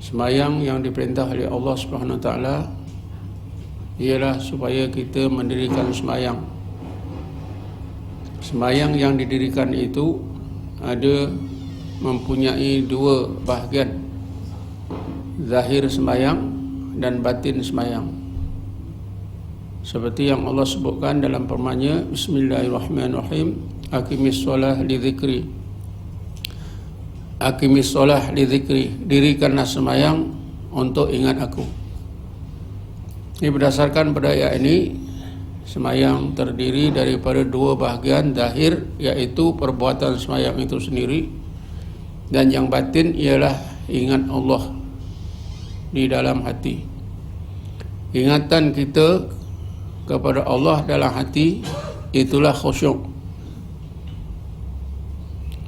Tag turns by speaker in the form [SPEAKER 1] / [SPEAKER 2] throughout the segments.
[SPEAKER 1] Sembahyang yang diperintah oleh Allah Subhanahu Wa Taala ialah supaya kita mendirikan sembahyang. Sembahyang yang didirikan itu ada mempunyai dua bahagian, zahir sembahyang dan batin sembahyang. Seperti yang Allah sebutkan dalam firman-Nya, Bismillahirrahmanirrahim, Aqimis solah li dzikri. Aqimis solah li dzikri, dirikanlah sembahyang untuk ingat aku. Ini berdasarkan pada ayat ini, sembahyang terdiri daripada dua bahagian, zahir iaitu perbuatan sembahyang itu sendiri, dan yang batin ialah ingat Allah di dalam hati. Ingatan kita kepada Allah dalam hati itulah khusyuk.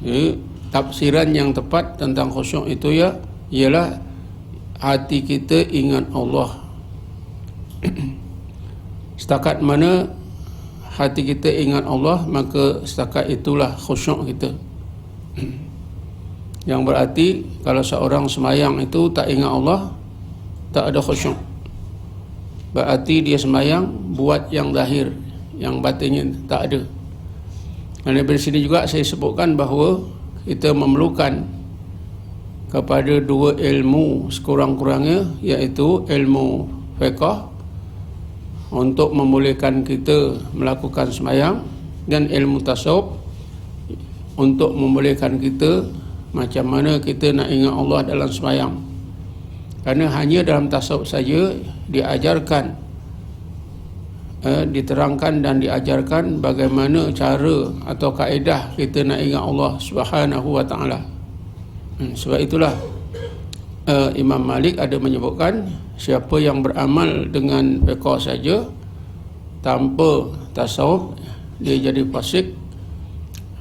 [SPEAKER 1] Jadi, tafsiran yang tepat tentang khusyuk itu ialah hati kita ingat Allah. Setakat mana hati kita ingat Allah, maka setakat itulah khusyuk kita. Yang berarti kalau seorang sembahyang itu tak ingat Allah, tak ada khusyuk. Berarti dia sembahyang buat yang zahir, yang batinnya tak ada. Dan dari sini juga saya sebutkan bahawa kita memerlukan kepada dua ilmu sekurang-kurangnya, iaitu ilmu fiqh untuk membolehkan kita melakukan sembahyang, dan ilmu tasawuf untuk membolehkan kita macam mana kita nak ingat Allah dalam sembahyang. Kerana hanya dalam tasawuf saja diajarkan, diterangkan dan diajarkan bagaimana cara atau kaedah kita nak ingat Allah Subhanahu Wa Taala. Sebab itulah Imam Malik ada menyebutkan, siapa yang beramal dengan fiqh saja tanpa tasawuf, dia jadi fasik,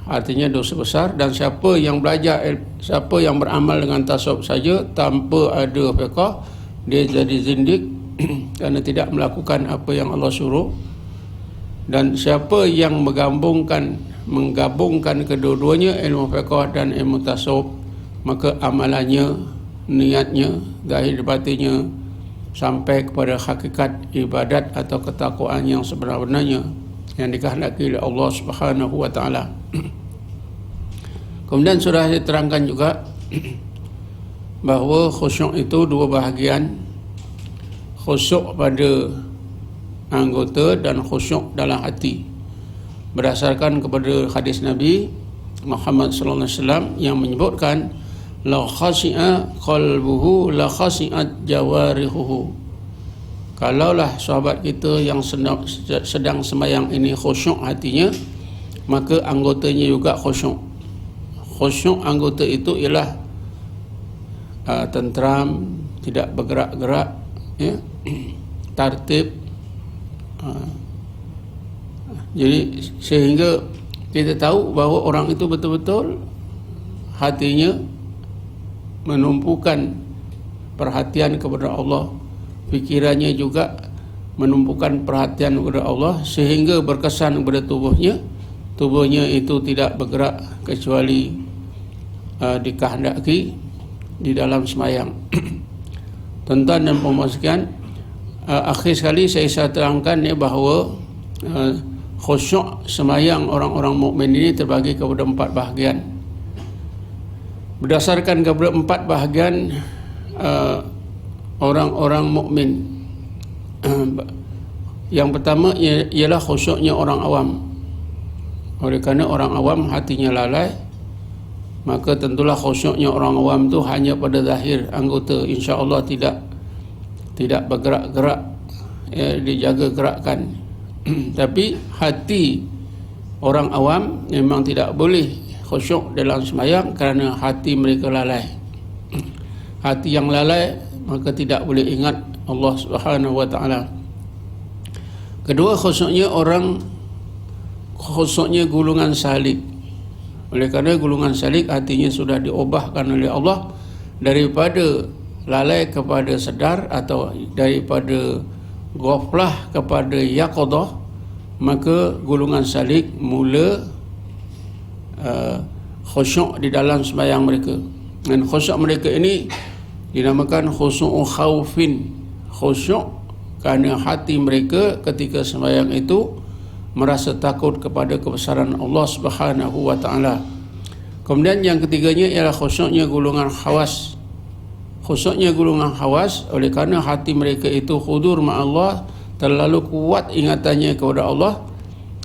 [SPEAKER 1] artinya dosa besar. Dan siapa yang beramal dengan tasawuf saja tanpa ada fiqh, dia jadi zindik kerana tidak melakukan apa yang Allah suruh. Dan siapa yang menggabungkan kedua-duanya, ilmu fiqh dan ilmu tasawuf, maka amalannya, niatnya, zahir batinnya sampai kepada hakikat ibadat atau ketakwaan yang sebenar-benarnya yang dikehendaki oleh Allah Subhanahu Wa Taala. Kemudian sudah saya terangkan juga bahawa khusyuk itu dua bahagian, khusyuk pada anggota dan khusyuk dalam hati. Berdasarkan kepada hadis Nabi Muhammad sallallahu alaihi wasallam yang menyebutkan, la khasi'a qalbuhu la khasi'at jawarihuhu. Kalaulah sahabat kita yang sedang sembahyang ini khusyuk hatinya, maka anggotanya juga khusyuk. Khusyuk anggota itu ialah tenteram, tidak bergerak-gerak, ya, tertib. Jadi sehingga kita tahu bahawa orang itu betul-betul hatinya menumpukan perhatian kepada Allah, fikirannya juga menumpukan perhatian kepada Allah, sehingga berkesan kepada tubuhnya itu tidak bergerak kecuali dikehendaki di dalam sembahyang. Tuan-tuan dan puan-puan sekalian, akhir sekali saya terangkan bahawa khusyuk sembahyang orang-orang mukmin ini terbagi kepada 4 bahagian. Berdasarkan kepada 4 bahagian orang-orang mukmin. Yang pertama ialah khusyuknya orang awam. Oleh kerana orang awam hatinya lalai, maka tentulah khusyuknya orang awam tu hanya pada zahir anggota, insya-Allah tidak bergerak-gerak, dijaga gerakan. Tapi hati orang awam memang tidak boleh khusyuk dalam sembahyang kerana hati mereka lalai. Hati yang lalai maka tidak boleh ingat Allah Subhanahu Wa Taala. Kedua, khusyuknya golongan salik. Oleh kerana golongan salik hatinya sudah diubahkan oleh Allah daripada lalai kepada sedar, atau daripada ghaflah kepada yaqadah, maka golongan salik mula khusyuk di dalam sembahyang mereka. Dan khusyuk mereka ini dinamakan khusyuk khaufin. Khusyuk kerana hati mereka ketika sembahyang itu merasa takut kepada kebesaran Allah Subhanahu wa taala. Kemudian yang ketiganya ialah khusyuknya golongan khawas. Khusyuknya golongan khawas oleh kerana hati mereka itu hudur ma Allah, terlalu kuat ingatannya kepada Allah,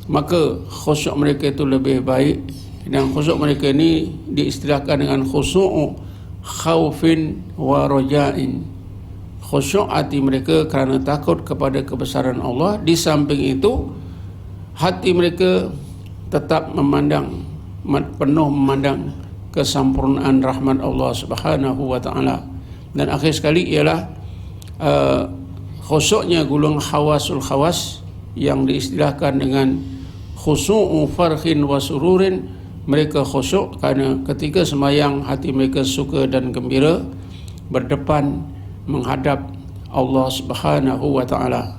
[SPEAKER 1] maka khusyuk mereka itu lebih baik. Dan khusyuk mereka ini diistilahkan dengan khusyuk khaufin wa raja'in. Khusyuk hati mereka kerana takut kepada kebesaran Allah. Di samping itu hati mereka tetap penuh memandang kesempurnaan rahmat Allah Subhanahu wa taala. Dan akhir sekali ialah khusyuknya golongan khawasul khawas yang diistilahkan dengan khusyuk farhin wa sururin. Mereka khusyuk kerana ketika sembahyang hati mereka suka dan gembira berdepan menghadap Allah Subhanahu wa taala.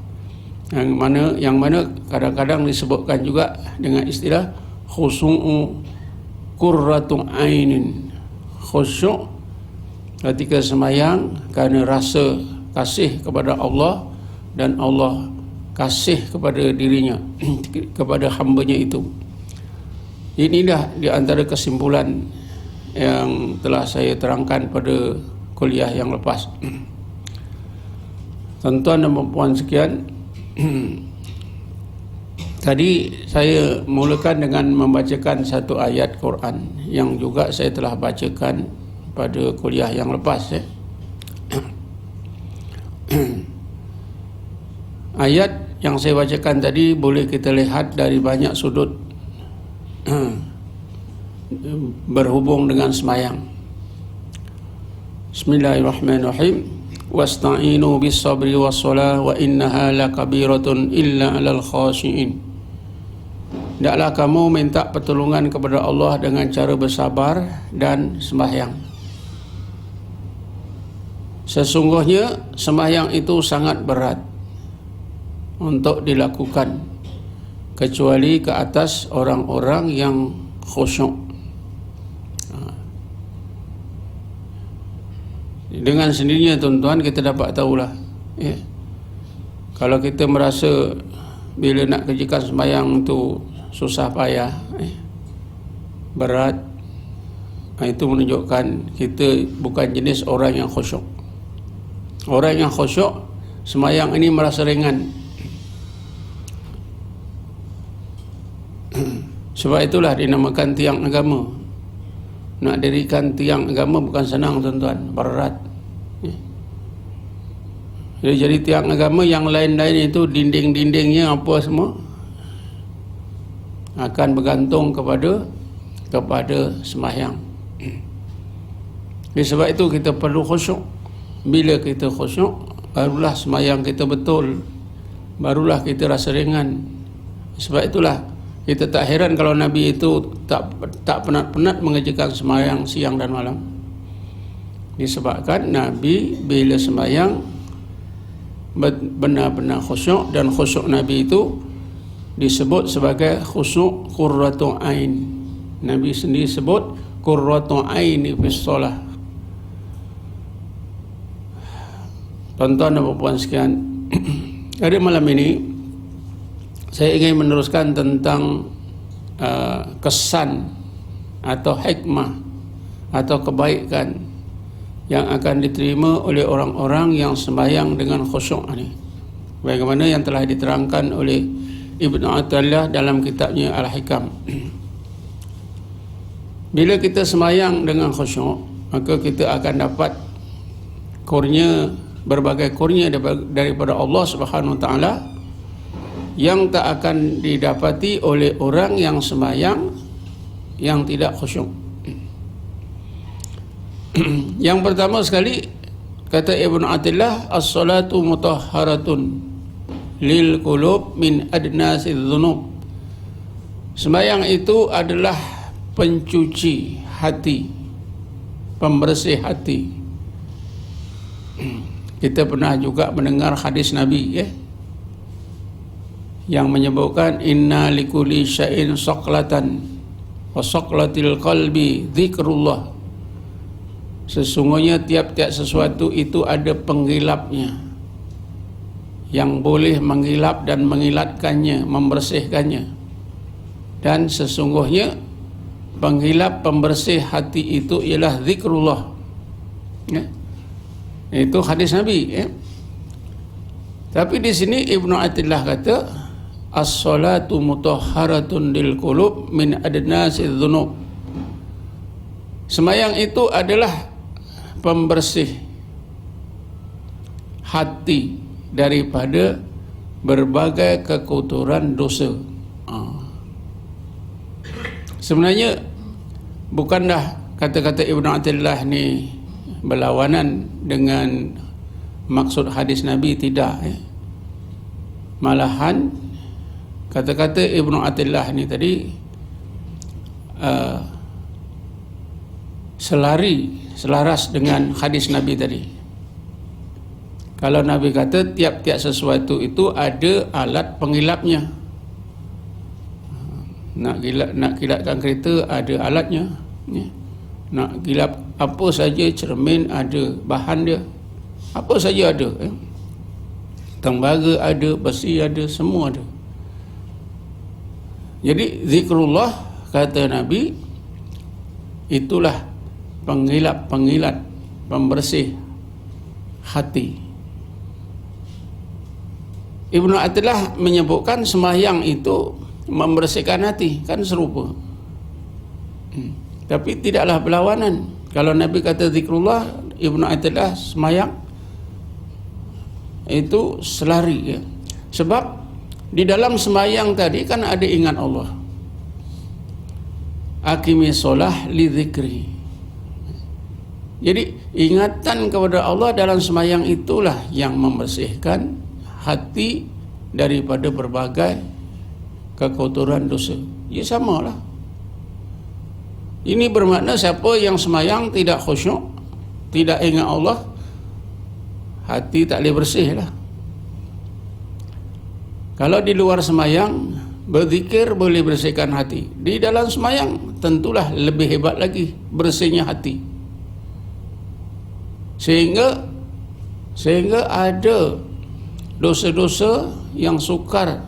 [SPEAKER 1] Yang mana kadang-kadang disebutkan juga dengan istilah khusyuk qurratu ainin. Khusyuk ketika sembahyang kerana rasa kasih kepada Allah dan Allah kasih kepada dirinya kepada hambanya itu. Inilah di antara kesimpulan yang telah saya terangkan pada kuliah yang lepas. Tuan-tuan dan puan sekian, tadi saya mulakan dengan membacakan satu ayat Quran yang juga saya telah bacakan pada kuliah yang lepas. Ayat yang saya bacakan tadi boleh kita lihat dari banyak sudut berhubung dengan sembahyang. Bismillahirrahmanirrahim. Wasta'inu bis-sabri was-salah wa innaha lakabiratun illa 'alal khashiin. Hendaklah kamu minta pertolongan kepada Allah dengan cara bersabar dan sembahyang. Sesungguhnya sembahyang itu sangat berat untuk dilakukan kecuali ke atas orang-orang yang khusyuk. Dengan sendirinya tuan-tuan kita dapat tahulah, kalau kita merasa bila nak kerjakan sembahyang itu susah payah, berat, itu menunjukkan kita bukan jenis orang yang khusyuk. Orang yang khusyuk sembahyang ini merasa ringan. Sebab itulah dinamakan tiang agama. Nak dirikan tiang agama bukan senang tuan-tuan, berat. Jadi tiang agama yang lain-lain itu dinding-dindingnya apa semua akan bergantung kepada sembahyang. Sebab itu kita perlu khusyuk. Bila kita khusyuk, barulah sembahyang kita betul, barulah kita rasa ringan. Sebab itulah kita tak heran kalau Nabi itu tak penat-penat mengerjakan sembahyang siang dan malam. Disebabkan Nabi bila sembahyang benar-benar khusyuk, dan khusyuk Nabi itu disebut sebagai khusyuk qurratu ain. Nabi sendiri sebut qurratu aini fis shalah. Tuan-tuan dan puan sekian, pada malam ini saya ingin meneruskan tentang kesan atau hikmah atau kebaikan yang akan diterima oleh orang-orang yang sembahyang dengan khusyuk ini. Bagaimana yang telah diterangkan oleh Ibnu Athaillah dalam kitabnya Al-Hikam. Bila kita sembahyang dengan khusyuk, maka kita akan dapat kurnia, berbagai kurnia daripada Allah Subhanahu wa taala yang tak akan didapati oleh orang yang sembahyang yang tidak khusyuk. Yang pertama sekali, kata Ibnu Athaillah, as-salatu mutahharatun lil qulub min adnasil dhunub. Sembahyang itu adalah pencuci hati, pembersih hati. Kita pernah juga mendengar hadis Nabi yang menyebutkan inna likulli syai'in saqlatan wa saqlatil qalbi dzikrullah. Sesungguhnya tiap-tiap sesuatu itu ada penggilapnya yang boleh menggilap dan mengilatkannya, membersihkannya. Dan sesungguhnya penggilap pembersih hati itu ialah zikrullah. Ya. Itu hadis Nabi. Ya. Tapi di sini Ibnu Athilah kata, as-salatu mutahharatun lil qulub min adnasiz dzunub. Sembahyang itu adalah pembersih hati daripada berbagai kekotoran dosa. Sebenarnya bukanlah kata-kata Ibnu Athilah ni berlawanan dengan maksud hadis Nabi, tidak. Malahan kata-kata Ibnu Athilah ni tadi selaras dengan hadis Nabi tadi. Kalau Nabi kata tiap-tiap sesuatu itu ada alat penggilapnya. Nak kilatkan kereta ada alatnya. Nak gilap apa saja, cermin ada bahan dia. Apa saja ada. Tembaga ada, besi ada, semua ada. Jadi zikrullah, kata Nabi, itulah pengilat, pembersih hati. Ibnu Athilah menyebutkan sembahyang itu membersihkan hati, kan serupa. Tapi tidaklah berlawanan. Kalau Nabi kata zikrullah, Ibnu Athilah sembahyang itu selari, ya. Sebab di dalam sembahyang tadi kan ada ingat Allah. Aqimi solah li dzikri. Jadi ingatan kepada Allah dalam sembahyang itulah yang membersihkan hati daripada berbagai kekotoran dosa. Ya, samalah. Ini bermakna siapa yang sembahyang tidak khusyuk, tidak ingat Allah, hati tak boleh bersih lah. Kalau di luar sembahyang berzikir boleh bersihkan hati, di dalam sembahyang tentulah lebih hebat lagi bersihnya hati. Sehingga ada dosa-dosa yang sukar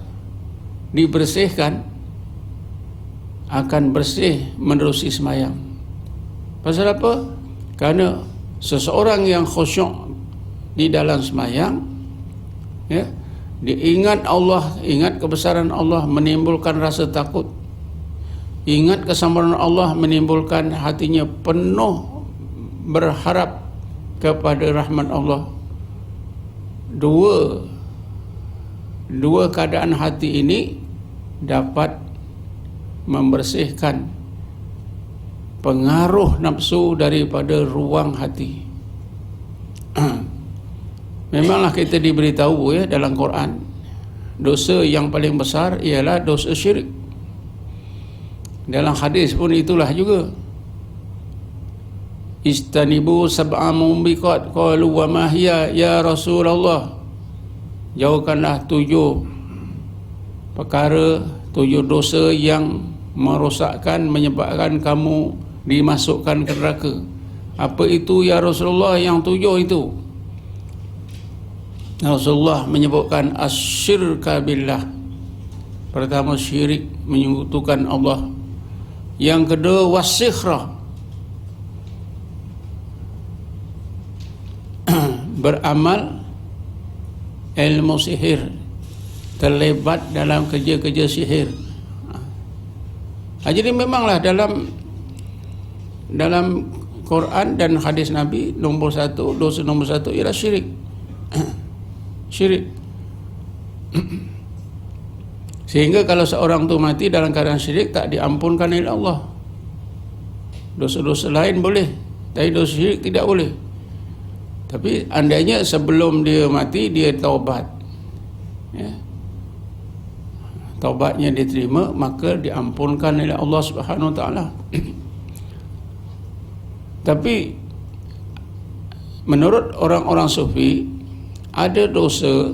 [SPEAKER 1] dibersihkan akan bersih menerusi sembahyang. Pasal apa? Kerana seseorang yang khusyuk di dalam sembahyang, ya, diingat Allah, ingat kebesaran Allah, menimbulkan rasa takut. Ingat kesambaran Allah, menimbulkan hatinya penuh berharap kepada rahmat Allah. Dua keadaan hati ini dapat membersihkan pengaruh nafsu daripada ruang hati. Memanglah kita diberitahu, ya, dalam Quran, dosa yang paling besar ialah dosa syirik. Dalam hadis pun itulah juga. Istanibu sab'a mubiqat, qalu wa ma hiya ya Rasulullah. Jauhkanlah 7 perkara, 7 dosa yang merosakkan, menyebabkan kamu dimasukkan ke neraka. Apa itu ya Rasulullah yang 7 itu? Rasulullah menyebutkan asyirka billah. Pertama, syirik, menyekutukan Allah. Yang kedua, wasikhra, beramal ilmu sihir, terlibat dalam kerja-kerja sihir. Jadi memanglah dalam Quran dan hadis Nabi, dosa nombor 1 ialah syirik. Syirik. Sehingga kalau seorang tu mati dalam keadaan syirik, tak diampunkan oleh Allah. Dosa-dosa lain boleh, tapi dosa syirik tidak boleh. Tapi andainya sebelum dia mati dia taubat, ya, taubatnya diterima, maka diampunkan oleh Allah Subhanahu Wa Taala. Tapi menurut orang-orang sufi, ada dosa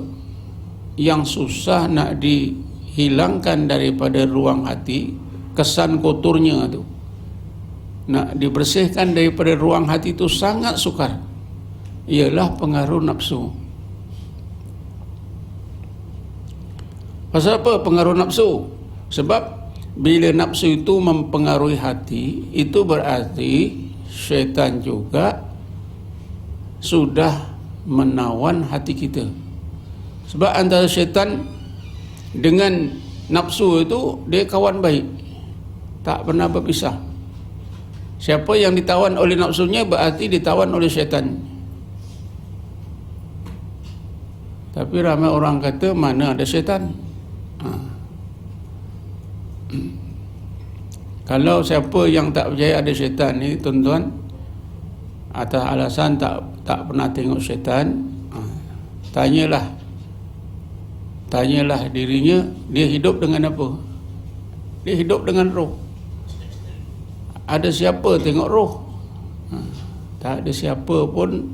[SPEAKER 1] yang susah nak dihilangkan daripada ruang hati, kesan kotornya tu. nak dibersihkan daripada ruang hati itu sangat sukar, ialah pengaruh nafsu. Pasal apa pengaruh nafsu? Sebab bila nafsu itu mempengaruhi hati, itu berarti syaitan juga sudah menawan hati kita. Sebab antara syaitan dengan nafsu itu dia kawan baik, tak pernah berpisah. Siapa yang ditawan oleh nafsunya berarti ditawan oleh syaitan. Tapi ramai orang kata mana ada syaitan. Kalau siapa yang tak percaya ada syaitan ni, tuan-tuan, atas alasan tak pernah tengok syaitan, tanyalah dirinya, dia hidup dengan apa? Dia hidup dengan roh. Ada siapa tengok roh? Tak ada siapa pun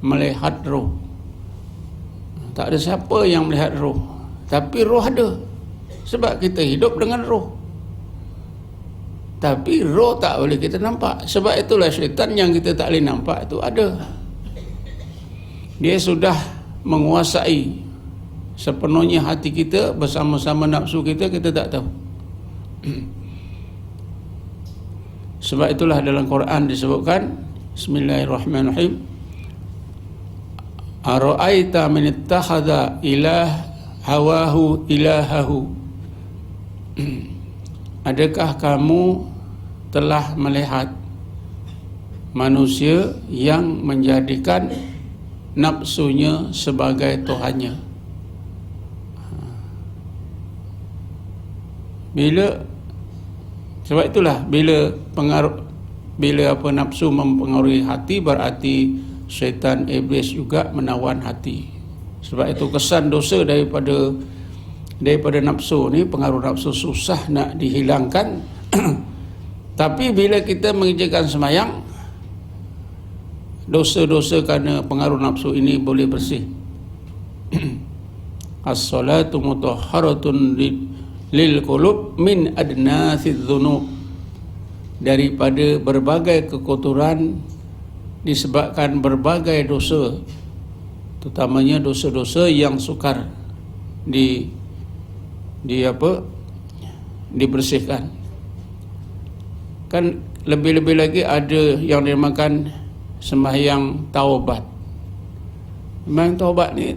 [SPEAKER 1] melihat roh. Tak ada siapa yang melihat roh. Tapi roh ada. Sebab kita hidup dengan roh. Tapi roh tak boleh kita nampak. Sebab itulah syaitan yang kita tak boleh nampak itu ada. Dia sudah menguasai sepenuhnya hati kita bersama-sama nafsu kita tak tahu. Sebab itulah dalam Quran disebutkan, Bismillahirrahmanirrahim, Ara'aita man ittakhadha hawahu ilahahu. Adakah kamu telah melihat manusia yang menjadikan nafsunya sebagai Tuhannya? Sebab itulah bila nafsu mempengaruhi hati, berarti syaitan iblis juga menawan hati. Sebab itu kesan dosa daripada nafsu ni, pengaruh nafsu susah nak dihilangkan. Tapi bila kita mengerjakan semayang, dosa-dosa kerana pengaruh nafsu ini boleh bersih. As-salatu mutahharatun lil qulub min adnathidz dzunub. Daripada berbagai kekotoran disebabkan berbagai dosa, terutamanya dosa-dosa yang sukar dibersihkan. Kan lebih-lebih lagi ada yang dinamakan sembahyang taubat. Sembahyang taubat ni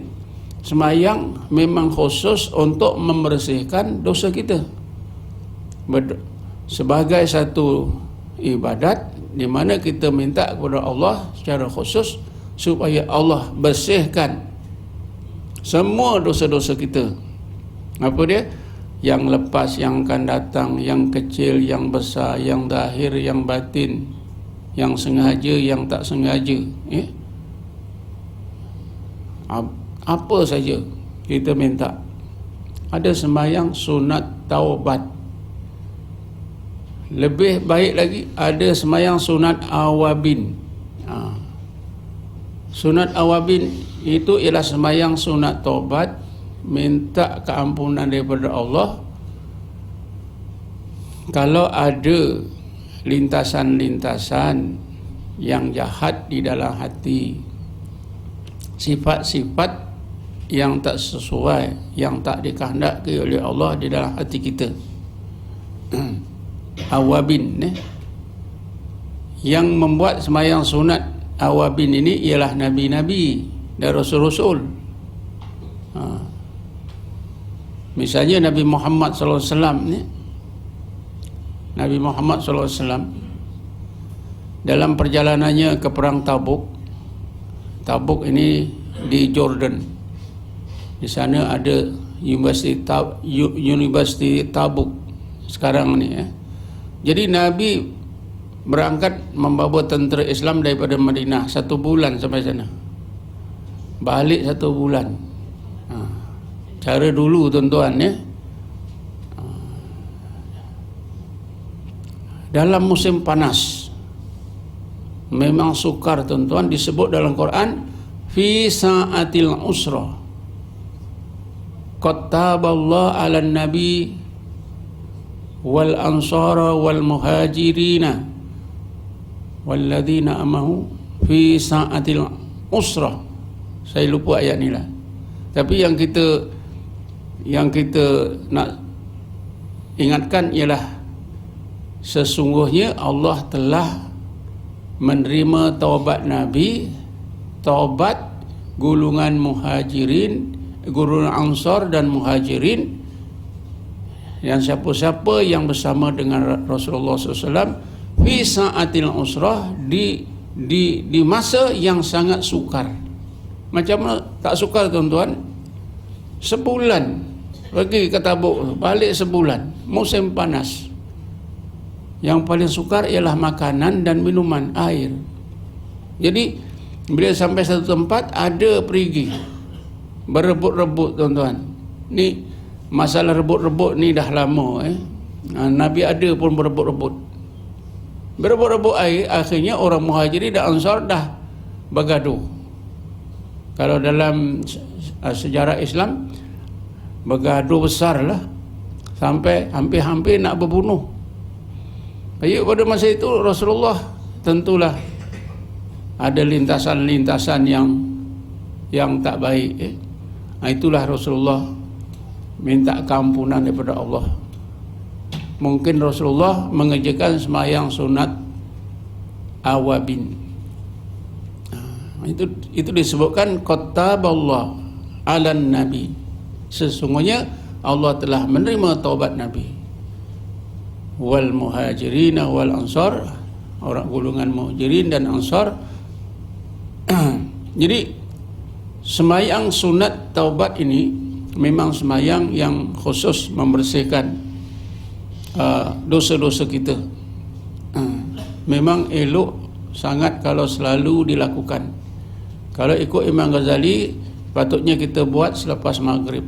[SPEAKER 1] sembahyang memang khusus untuk membersihkan dosa kita. Sebagai satu ibadat di mana kita minta kepada Allah secara khusus supaya Allah bersihkan semua dosa-dosa kita. Apa dia? Yang lepas, yang akan datang, yang kecil, yang besar, yang zahir, yang batin, yang sengaja, yang tak sengaja, apa saja kita minta. Ada sembahyang sunat taubat. Lebih baik lagi ada sembahyang sunat awabin. Sunat awabin itu ialah sembahyang sunat taubat, minta keampunan daripada Allah kalau ada lintasan-lintasan yang jahat di dalam hati, sifat-sifat yang tak sesuai, yang tak dikehendaki oleh Allah di dalam hati kita. Awabin yang membuat sembahyang sunat awabin ini ialah nabi-nabi dan rasul-rasul. Misalnya Nabi Muhammad SAW ni, Nabi Muhammad SAW dalam perjalanannya ke perang Tabuk. Tabuk ini di Jordan. Di sana ada Universiti Tabuk sekarang ni. Jadi Nabi berangkat membawa tentera Islam daripada Madinah 1 bulan sampai sana. Balik 1 bulan. Cara dulu tuan-tuan dalam musim panas memang sukar tuan-tuan, disebut dalam Quran fi sa'atil usra kataballahu 'alan nabi wal ansara wal muhajirina walladzina amahu fi sa'atil usrah. Saya lupa ayat ni lah. Tapi yang kita nak ingatkan ialah sesungguhnya Allah telah menerima taubat Nabi, taubat golongan muhajirin, golongan ansar dan muhajirin, yang siapa-siapa yang bersama dengan Rasulullah SAW fi sa'atil usrah, di masa yang sangat sukar. Macam mana tak sukar tuan-tuan? Sebulan pergi ke Tabuk, balik sebulan, musim panas. Yang paling sukar ialah makanan dan minuman, air. Jadi bila sampai satu tempat ada perigi, berebut-rebut tuan-tuan. Ni masalah rebut-rebut ni dah lama Nabi ada pun berebut-rebut. Berebut-rebut air, akhirnya orang muhajirin dan ansar dah bergaduh. Kalau dalam sejarah Islam, bergaduh besar lah, sampai hampir-hampir nak berbunuh. Baik, pada masa itu Rasulullah tentulah ada lintasan-lintasan yang tak baik. Itulah Rasulullah minta keampunan daripada Allah. Mungkin Rasulullah mengerjakan sembahyang sunat awabin. Itu disebutkan kataballah alan nabi. Sesungguhnya Allah telah menerima taubat Nabi. Wal muhajirin wal ansar, orang golongan muhajirin dan ansar. Jadi sembahyang sunat taubat ini memang sembahyang yang khusus membersihkan dosa-dosa kita. Memang elok sangat kalau selalu dilakukan. Kalau ikut Imam Ghazali, patutnya kita buat selepas maghrib.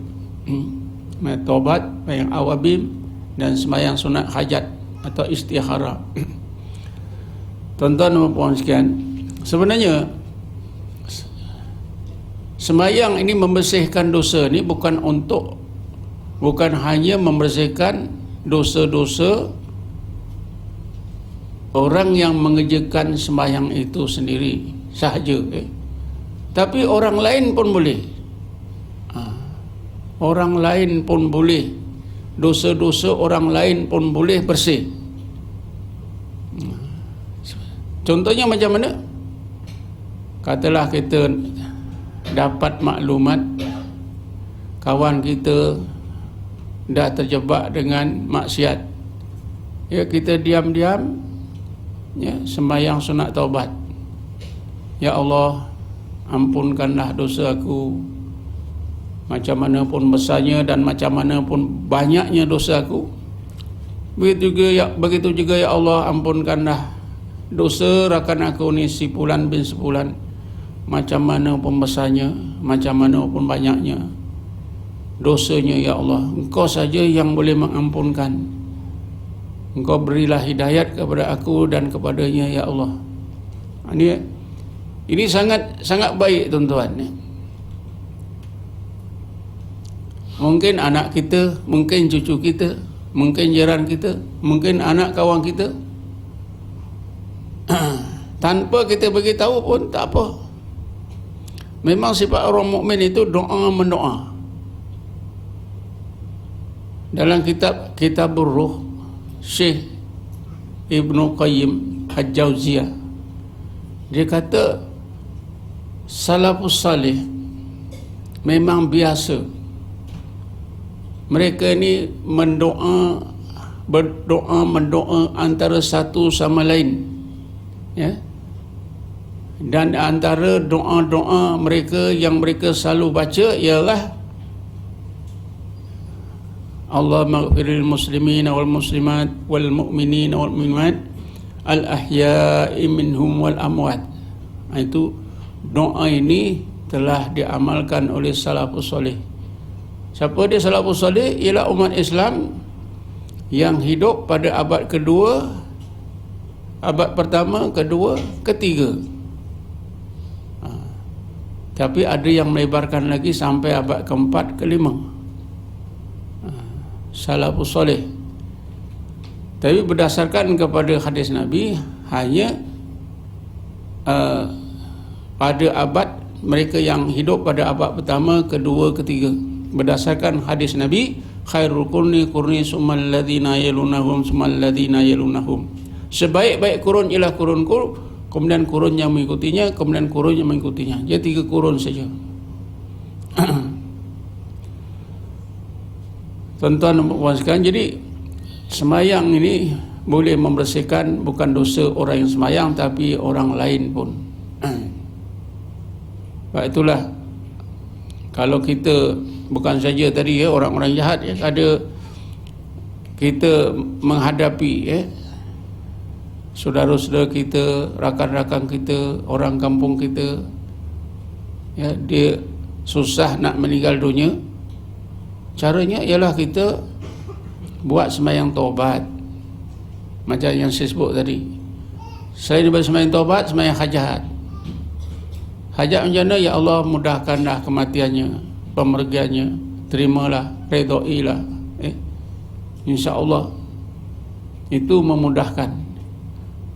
[SPEAKER 1] Taubat, sembahyang awabim dan sembahyang sunat hajat atau istikharah. Tuan-tuan dan puan sekalian, sebenarnya sembahyang ini membersihkan dosa ni bukan hanya membersihkan dosa-dosa orang yang mengerjakan sembahyang itu sendiri sahaja, tapi orang lain pun boleh. Orang lain pun boleh, dosa-dosa orang lain pun boleh bersih. Contohnya macam mana? Katalah kita dapat maklumat kawan kita dah terjebak dengan maksiat, kita diam-diam sembahyang sunat taubat. Ya Allah, ampunkanlah dosa aku, macam mana pun besarnya dan macam mana pun banyaknya dosa aku. Begitu juga ya Allah, ampunkanlah dosa rakan aku ni si Fulan bin Sefulan, macam mana pun besarnya, macam mana pun banyaknya dosanya ya Allah. Engkau saja yang boleh mengampunkan. Engkau berilah hidayat kepada aku dan kepadanya ya Allah. Ini sangat baik tuan-tuan. Mungkin anak kita, mungkin cucu kita, mungkin jiran kita, mungkin anak kawan kita, tanpa kita beritahu pun tak apa. Memang sifat orang mukmin itu doa mendoa. Dalam kitab Ruh, Syekh Ibnu Qayyim Al-Jauziyah, dia kata salafus salih memang biasa mereka ni mendoa antara satu sama lain, dan antara doa-doa mereka yang mereka selalu baca ialah Allahumma ighfirlil muslimin wal muslimat wal mu'minin wal mu'minat al ahya'i minhum wal amwat. Itu doa ini telah diamalkan oleh salafus salih. Siapa dia salafus salih? Ialah umat Islam yang hidup pada abad kedua, abad pertama, kedua, ketiga. Tapi ada yang melebarkan lagi sampai abad keempat, kelima. Salafus salih. Tapi berdasarkan kepada hadis Nabi, hanya pada abad mereka yang hidup pada abad pertama, kedua, ketiga, berdasarkan hadis Nabi, khairul qurni qurni summal ladzina yalunahum summal ladzina yalunahum. Sebaik-baik kurun ialah kurunku, kemudian kurun yang mengikutinya, kemudian kurun yang mengikutinya. Jadi 3 kurun saja. Tuan-tuan dan puan sekalian, jadi semayang ini boleh membersihkan bukan dosa orang yang semayang, tapi orang lain pun. Sebab itulah kalau kita bukan saja tadi orang-orang jahat, ada kita menghadapi saudara-saudara kita, rakan-rakan kita, orang kampung kita, dia susah nak meninggal dunia. Caranya ialah kita buat sembahyang taubat, macam yang saya sebut tadi. Selain daripada sembahyang taubat, sembahyang hajat. Hajat macam mana? Ya Allah, mudahkanlah kematiannya, pemergiannya, terimalah, redailah, insya-Allah. Itu memudahkan.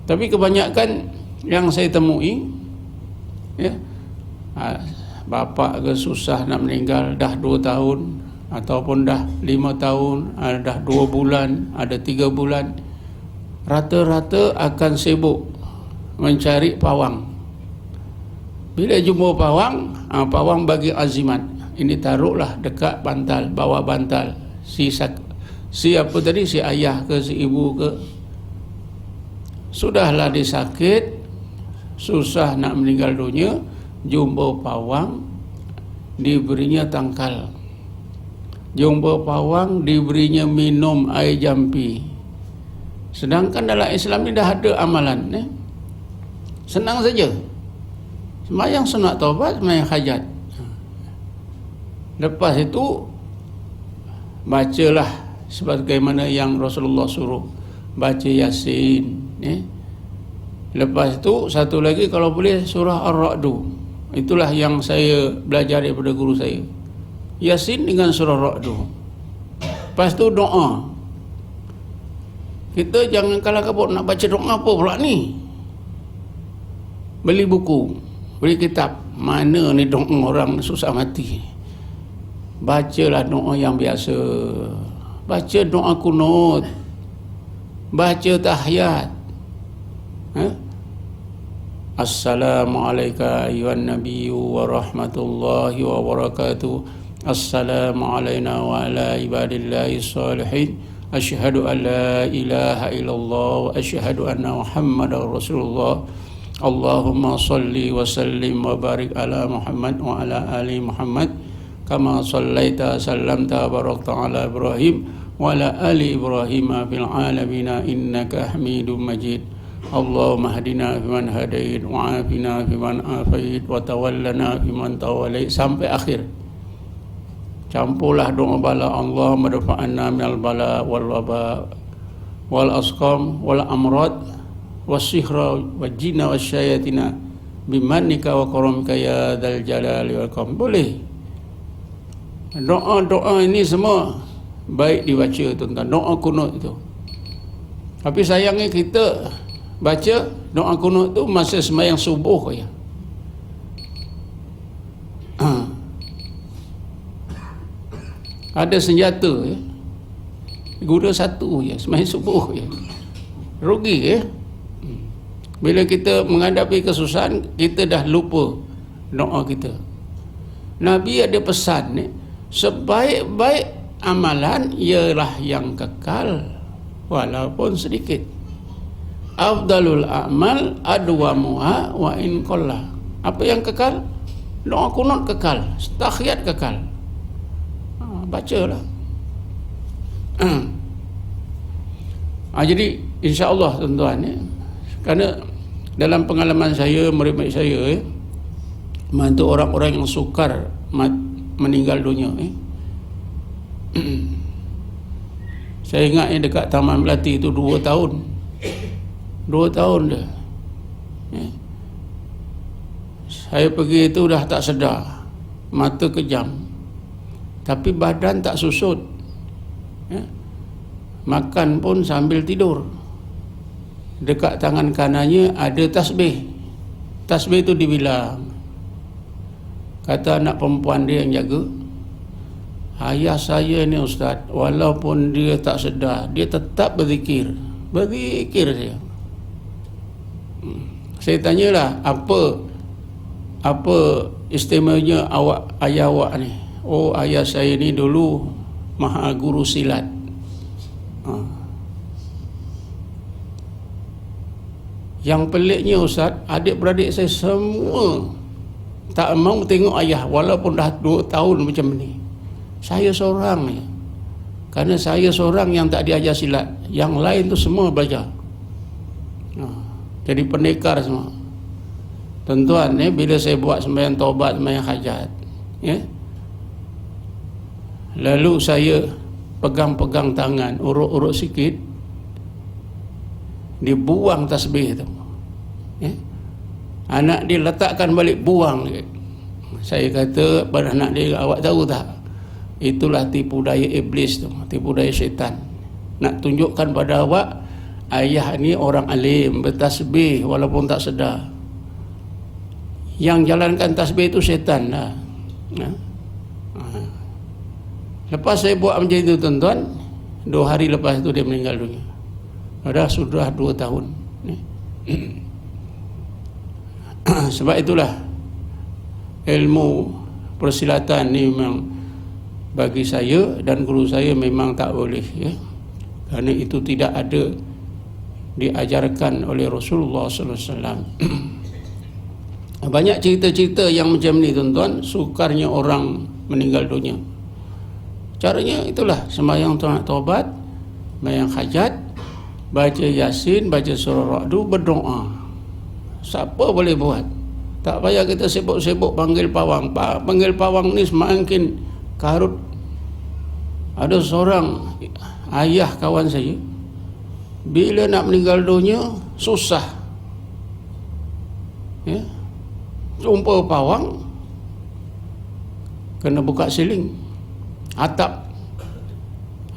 [SPEAKER 1] Tapi kebanyakan yang saya temui, bapa ke susah nak meninggal, dah 2 tahun ataupun dah 5 tahun, dah 2 bulan, ada 3 bulan, rata-rata akan sibuk mencari pawang. Bila jumpa pawang, pawang bagi azimat, ini taruhlah dekat bantal, bawah bantal si apa tadi, si ayah ke si ibu ke. Sudahlah dia sakit, susah nak meninggal dunia, jumpa pawang, diberinya tangkal. Jumpa pawang, diberinya minum air jampi. Sedangkan dalam Islam ni dah ada amalan, senang saja. Sembahyang sunat taubat, sembahyang hajat. Lepas itu bacalah sebagaimana yang Rasulullah suruh, baca Yasin. Lepas itu satu lagi kalau boleh surah Ar-Ra'du. Itulah yang saya belajar daripada guru saya. Yasin dengan surah Ar-Ra'du. Lepas itu doa. Kita jangan kalah kabut nak baca doa apa pula ni. Beli buku, beli kitab, mana ni doa orang susah mati. Bacalah doa yang biasa. Baca doa kunut, baca tahiyat. Assalamualaikum ayyuhan nabiyyu wa rahmatullahi wa barakatuh. Assalamualaikum wa ala ibadillahi salihin. Asyhadu an la ilaha illallah wa asyhadu anna Muhammadar Rasulullah. Allahumma salli wa sallim wa barik ala Muhammad wa ala ali Muhammad kama sallaita sallamta barakta ala Ibrahim wa ala ali Ibrahim fil alamin innaka Hamidum Majid. Allahumma hadina fiman hadait wa afina fiman afait wa tawallana fiman tawallait, sampai akhir. Campurlah doa bala, Allahumma dafa'anna minal bala wal waba wal asqam wal amrad wasihra wajina wasyayatina bimannika wa karamika ya dzal jalali wal ikram. Boleh. Doa-doa ini semua baik dibaca, tuan-tuan. Doa kunut itu. Tapi sayangnya kita baca doa kunut tu masa sembahyang subuh ya. Ada senjata ya, guna satu ya, sembahyang subuh ya. Rugi ya. Bila kita menghadapi kesusahan, kita dah lupa doa kita. Nabi ada pesan ni, sebaik-baik amalan ialah yang kekal walaupun sedikit. Afdalul a'mal adwamuha wa in qalla. Apa yang kekal? Doa kunut kekal, tahiyat kekal. Bacalah. Jadi insya-Allah tuan-tuan ya, kerana dalam pengalaman saya, murid-murid saya membantu orang-orang yang sukar meninggal dunia saya ingat dekat Taman Melati itu 2 tahun. 2 tahun dah. Saya pergi itu dah tak sedar, mata kejam, tapi badan tak susut. Makan pun sambil tidur. Dekat tangan kanannya ada tasbih. tasbih itu dibilang. Kata anak perempuan dia yang jaga, ayah saya ni ustaz, walaupun dia tak sedar, dia tetap berzikir dia. Saya tanyalah, apa istimewanya ayah awak ni? Oh, ayah saya ni dulu maha guru silat. Yang peliknya ustaz, adik-beradik saya semua tak mau tengok ayah walaupun dah 2 tahun macam ni. Saya seorang ni. Kerana saya seorang yang tak diajar silat. Yang lain tu semua belajar. Jadi pendekar semua. Tuan-tuan, bila saya buat sembahyang taubat, sembahyang hajat, lalu saya pegang-pegang tangan, urut-urut sikit, dia buang tasbih tu. Anak dia letakkan balik, buang. Saya kata pada anak dia, awak tahu tak, itulah tipu daya iblis tu, tipu daya syaitan. Nak tunjukkan pada awak, ayah ni orang alim, bertasbih walaupun tak sedar. Yang jalankan tasbih itu syaitan lah. Lepas saya buat macam itu tuan-tuan, 2 hari lepas itu dia meninggal dunia. Sudah 2 tahun. Sebab itulah ilmu persilatan ni memang bagi saya dan guru saya memang tak boleh, kerana itu tidak ada diajarkan oleh Rasulullah sallallahu alaihi wasallam. Banyak cerita-cerita yang macam ni tuan-tuan, sukarnya orang meninggal dunia. Caranya itulah, sembahyang taubat, sembahyang hajat, baca Yasin, baca surah Ra'du, berdoa. Siapa boleh buat? Tak payah kita sibuk-sibuk panggil pawang. Panggil pawang ni semakin karut. Ada seorang ayah kawan saya, bila nak meninggal dunia susah, jumpa pawang, kena buka siling atap.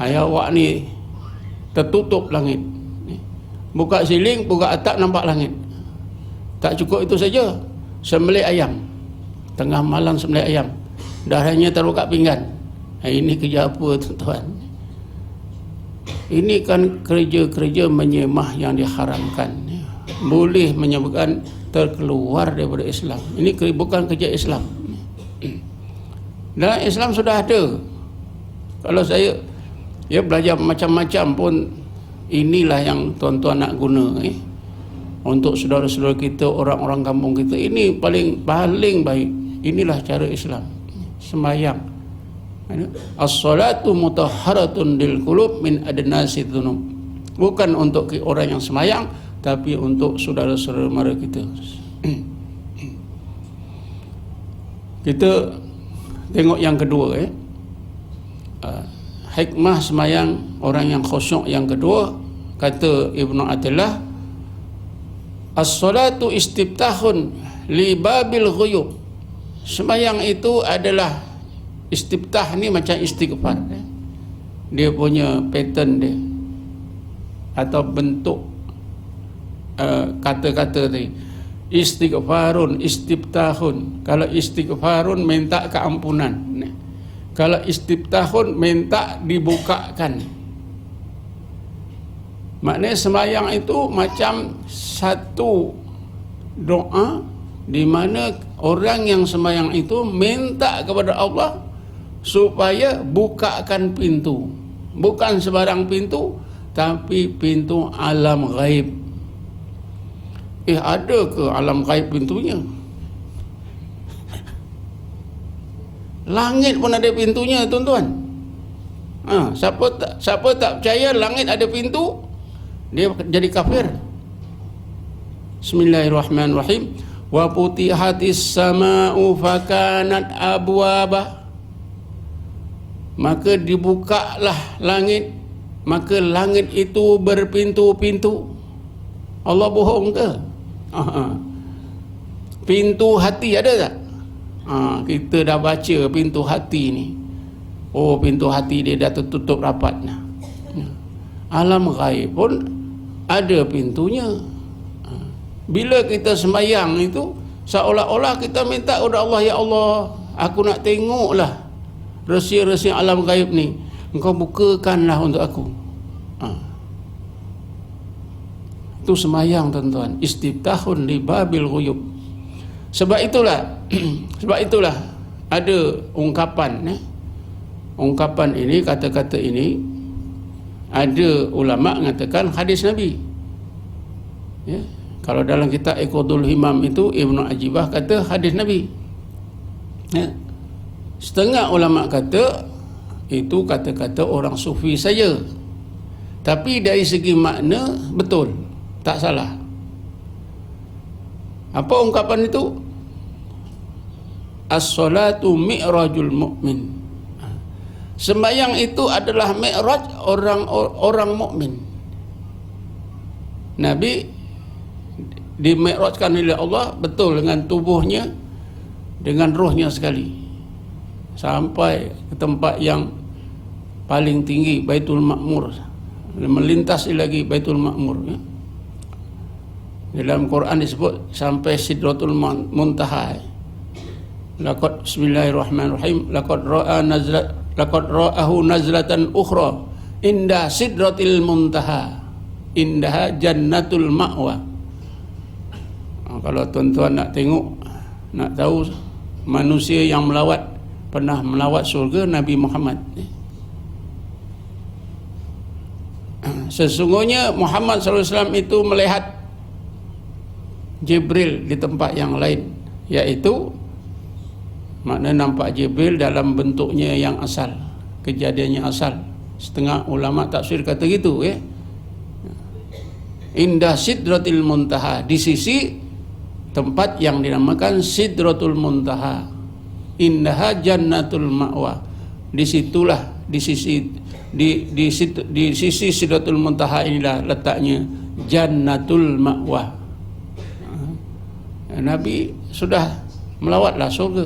[SPEAKER 1] Ayah awak ni tertutup langit, buka siling, buka atap, nampak langit. Tak cukup itu saja, sembelih ayam. Tengah malam sembelih ayam, darahnya taruh kat pinggan. Ini kerja apa tuan-tuan? Ini kan kerja-kerja menyemah yang diharamkan, boleh menyebabkan terkeluar daripada Islam. Ini bukan kerja Islam. Dan Islam sudah ada. Kalau saya belajar macam-macam pun, inilah yang tuan-tuan nak guna untuk saudara-saudara kita, orang-orang kampung kita. Ini paling baik. Inilah cara Islam. Sembahyang, as-salatu mutahharatun lil qulub min adnasi dzunub. Bukan untuk orang yang sembahyang, tapi untuk saudara-saudara mara kita. Kita tengok yang kedua, hikmah sembahyang orang yang khusyuk yang kedua. Kata Ibnu Athilah, as-salatu istiftahun li babil ghuyub. Sembahyang itu adalah istiftah, ni macam istighfar. Dia punya pattern dia atau bentuk kata-kata tadi. Istighfarun, istiftahun. Kalau istighfarun minta keampunan, kalau istiftahun minta dibukakan. Maknanya sembahyang itu macam satu doa di mana orang yang sembahyang itu minta kepada Allah supaya bukakan pintu. Bukan sebarang pintu, tapi pintu alam gaib. Ada ke alam gaib pintunya? Langit pun ada pintunya tuan-tuan. Siapa tak percaya langit ada pintu, dia jadi kafir. Bismillahirrahmanirrahim. Wa putihatis sama'u fakanat abwaba. Maka dibukalah langit, maka langit itu berpintu-pintu. Allah bohong ke? Pintu hati ada tak? Kita dah baca pintu hati ni. Oh, pintu hati dia dah tertutup rapat. Alam ghaib pun ada pintunya. Bila kita sembahyang itu, Seolah-olah kita minta kepada Allah, ya Allah, aku nak tengoklah rahsia-rahsia alam gaib ni, engkau bukakanlah untuk aku. Itu semayang, tuan-tuan. Istiftahun li babil ghuyub. Sebab itulah ada ungkapan, ungkapan ini, kata-kata ini, ada ulama mengatakan hadis Nabi. Ya. Kalau dalam kitab Iqadul Himam itu, Ibnu Ajibah kata hadis Nabi. Ya. Setengah ulama kata itu kata-kata orang sufi saja, tapi dari segi makna betul, tak salah. Apa ungkapan itu? As-salatu mi'rajul mu'min. Sembahyang itu adalah mi'raj orang mukmin. Nabi dimi'rajkan oleh Allah betul dengan tubuhnya, dengan rohnya sekali, sampai ke tempat yang paling tinggi, Baitul Ma'mur, melintasi lagi Baitul Ma'mur, ya. Dalam Quran disebut sampai Sidratul Muntaha. Laqad, bismillahirrahmanirrahim, laqad ra'ahu nazlatan ukhra inda Sidratil Muntaha indaha jannatul ma'wa. Kalau tuan-tuan nak tengok, nak tahu manusia yang pernah melawat surga, Nabi Muhammad. Sesungguhnya Muhammad SAW itu melihat Jibril di tempat yang lain, iaitu makna nampak Jibril dalam bentuknya yang asal, kejadiannya asal. Setengah ulama tafsir kata gitu, ya. Indah Sidratil Muntaha, di sisi tempat yang dinamakan Sidratul Muntaha, indaha jannatul ma'wa. Disitulah di sisi Sidratul Muntaha inilah letaknya jannatul ma'wa. Nabi sudah melawatlah surga.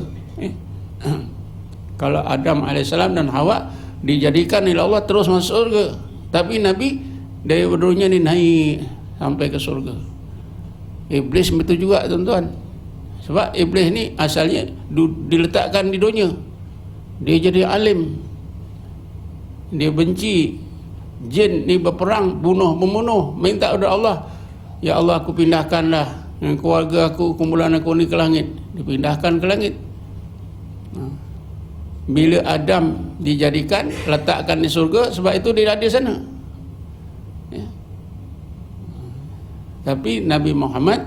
[SPEAKER 1] Kalau Adam AS dan Hawa dijadikan oleh Allah terus masuk surga, tapi Nabi dari dunia ni naik sampai ke surga. Iblis begitu juga, tuan-tuan. Sebab iblis ni asalnya diletakkan di dunia, dia jadi alim, dia benci jin ni, berperang, membunuh, minta kepada Allah, ya Allah, aku pindahkanlah keluarga aku, kumpulan aku ni ke langit. Dipindahkan ke langit. Bila Adam dijadikan, letakkan di surga, sebab itu dia ada sana, ya. Tapi Nabi Muhammad,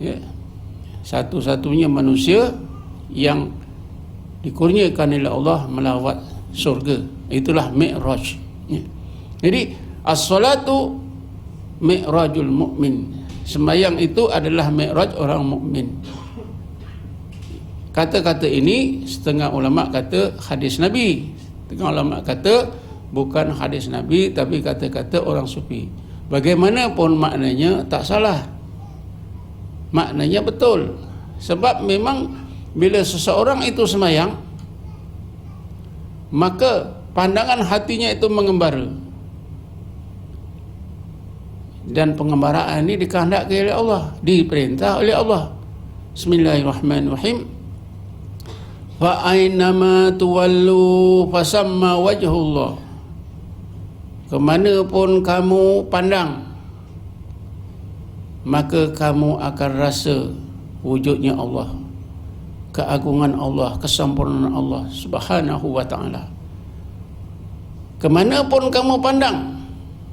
[SPEAKER 1] ya, satu-satunya manusia yang dikurniakan oleh Allah melawat surga. Itulah mi'raj, ya. Jadi as-salatu mi'rajul mu'min. Sembahyang itu adalah mi'raj orang mukmin. Kata-kata ini setengah ulama kata hadis Nabi, setengah ulama kata bukan hadis Nabi, tapi kata-kata orang sufi. Bagaimanapun maknanya tak salah, maknanya betul. Sebab memang bila seseorang itu sembahyang, maka pandangan hatinya itu mengembara, dan pengembaraan ini dikehendaki oleh Allah, diperintah oleh Allah. Bismillahirrahmanirrahim. Fa aynama tuwallu fasamma wajhullah. Kemanapun kamu pandang, maka kamu akan rasa wujudnya Allah, keagungan Allah, kesempurnaan Allah Subhanahu wa ta'ala. Kemanapun kamu pandang.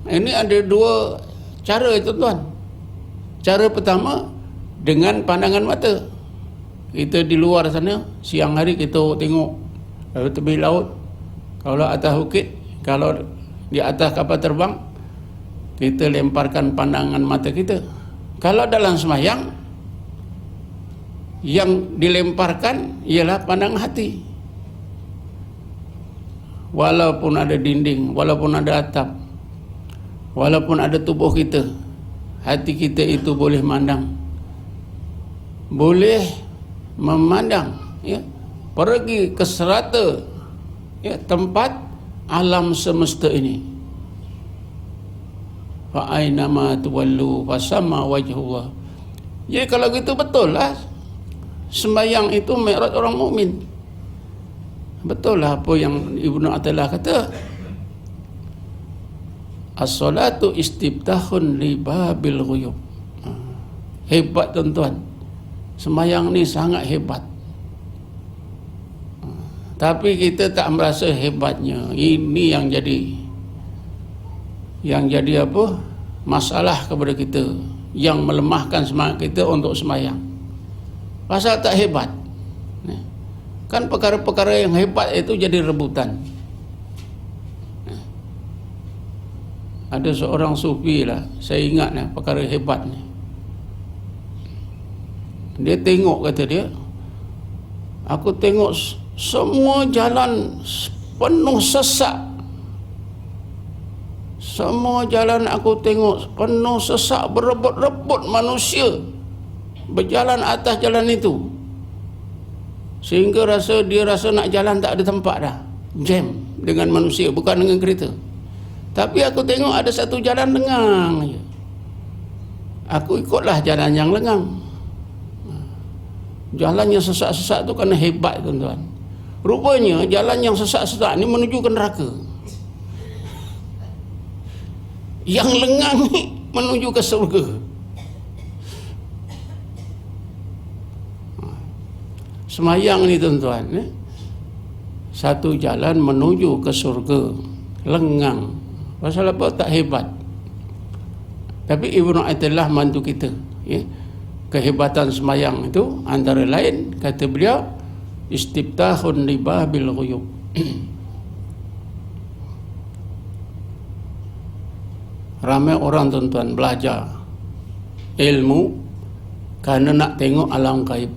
[SPEAKER 1] Ini ada dua cara, tuan-tuan. Cara pertama dengan pandangan mata. Kita di luar sana, siang hari kita tengok tepi laut, kalau atas bukit, kalau di atas kapal terbang, kita lemparkan pandangan mata kita. Kalau dalam sembahyang, yang dilemparkan ialah pandangan hati. Walaupun ada dinding, walaupun ada atap, walaupun ada tubuh kita, hati kita itu boleh mandang, boleh memandang, ya, pergi ke serata, ya, tempat alam semesta ini. Fa aynama tuwallu fasamma wajhullah. Jadi kalau gitu betul lah sembahyang itu mi'raj orang mukmin. Betul lah apa yang Ibnu Athaillah kata, as-salatu istiftahun li babil ghuyub. Hebat tuan-tuan, sembahyang ni sangat hebat. Tapi kita tak merasa hebatnya. Ini yang jadi apa? Masalah kepada kita, yang melemahkan semangat kita untuk sembahyang. Pasal tak hebat. Kan perkara-perkara yang hebat itu jadi rebutan. Ada seorang sufi lah, saya ingat lah perkara hebat ni. Dia tengok, kata dia, aku tengok semua jalan penuh sesak. Semua jalan aku tengok penuh sesak, berebut-rebut manusia berjalan atas jalan itu. Sehingga dia rasa nak jalan tak ada tempat dah. Jam dengan manusia, bukan dengan kereta. Tapi aku tengok ada satu jalan lengang je. Aku ikutlah jalan yang lengang. Jalan yang sesak-sesak tu kena hebat, tuan-tuan. Rupanya jalan yang sesak-sesak ni menuju ke neraka. Yang lengang ni menuju ke surga. Semayang ni tuan-tuan, satu jalan menuju ke surga, lengang. Pasal apa? Tak hebat. Tapi Ibnu Athaillah mantu kita, ya. Kehebatan semayang itu antara lain, kata beliau, istiftahun li babil ghuyub. Ramai orang, tuan-tuan, belajar ilmu kerana nak tengok alam gaib.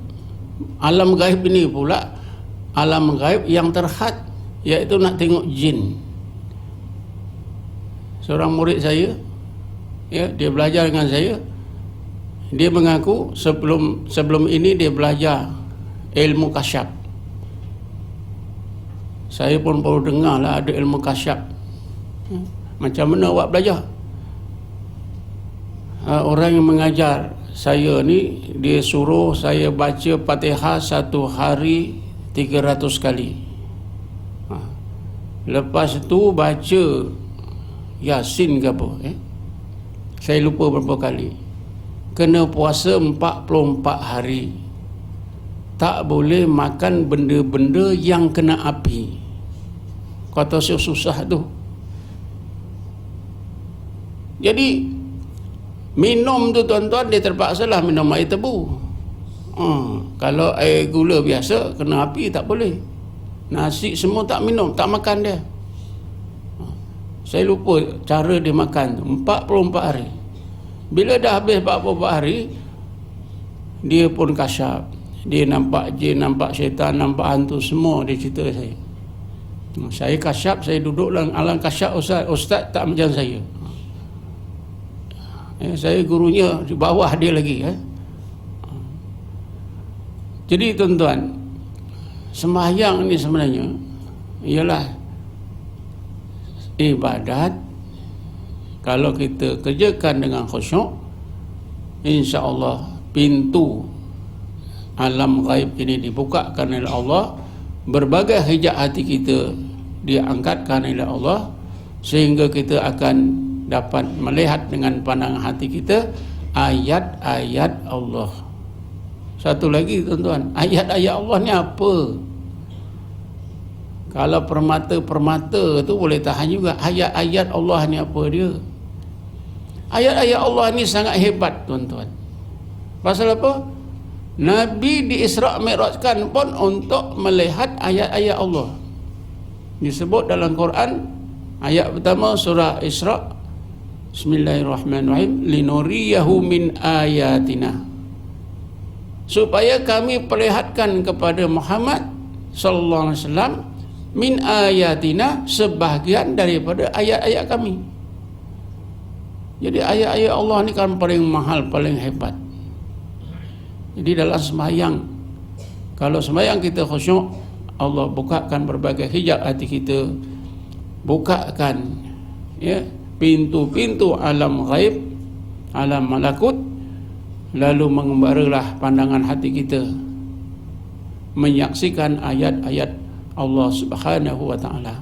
[SPEAKER 1] Alam gaib ini pula alam gaib yang terhad, iaitu nak tengok jin. Seorang murid saya, ya, dia belajar dengan saya. Dia mengaku sebelum ini dia belajar ilmu kasyaf. Saya pun baru dengar lah ada ilmu kasyaf. Macam mana awak belajar? Orang yang mengajar saya ni, dia suruh saya baca Fatihah satu hari 300 kali. Lepas tu baca Yasin ke apa, saya lupa berapa kali. Kena puasa 44 hari. Tak boleh makan benda-benda yang kena api. Kata susah tu. Jadi minum tu, tuan-tuan, dia terpaksa lah minum air tebu. Kalau air gula biasa kena api tak boleh. Nasi semua tak minum, tak makan dia. Saya lupa cara dia makan tu, 44 hari. Bila dah habis 44 hari, dia pun kasyaf. Dia nampak jin, nampak syaitan, nampak hantu, semua dia cerita saya. Saya kasyaf, saya duduk dalam alam kasyaf, ustaz tak macam saya. Saya gurunya di bawah dia lagi. Jadi tuan-tuan, sembahyang ni sebenarnya ialah ibadat. Kalau kita kerjakan dengan khusyuk, insya-Allah pintu alam gaib ini dibukakan oleh Allah. Berbagai hijab hati kita diangkatkan oleh Allah, sehingga kita akan dapat melihat dengan pandangan hati kita ayat-ayat Allah. Satu lagi, tuan-tuan, ayat-ayat Allah ni apa? Kalau permata-permata tu boleh tahan juga. Ayat-ayat Allah ni apa dia? Ayat-ayat Allah ni sangat hebat, tuan-tuan. Pasal apa? Nabi di Isra' Mi'rajkan pun untuk melihat ayat-ayat Allah. Disebut dalam Quran, ayat pertama surah Isra', Bismillahirrahmanirrahim, linuriyahu min ayatina, supaya kami perlihatkan kepada Muhammad sallallahu alaihi wasallam min ayatina, sebahagian daripada ayat-ayat kami. Jadi ayat-ayat Allah ni kan paling mahal, paling hebat. Jadi dalam sembahyang, kalau sembahyang kita khusyuk, Allah bukakan berbagai hijab hati kita, bukakan, ya, pintu-pintu alam ghaib, alam malakut, lalu mengembaralah pandangan hati kita menyaksikan ayat-ayat Allah Subhanahu wa taala.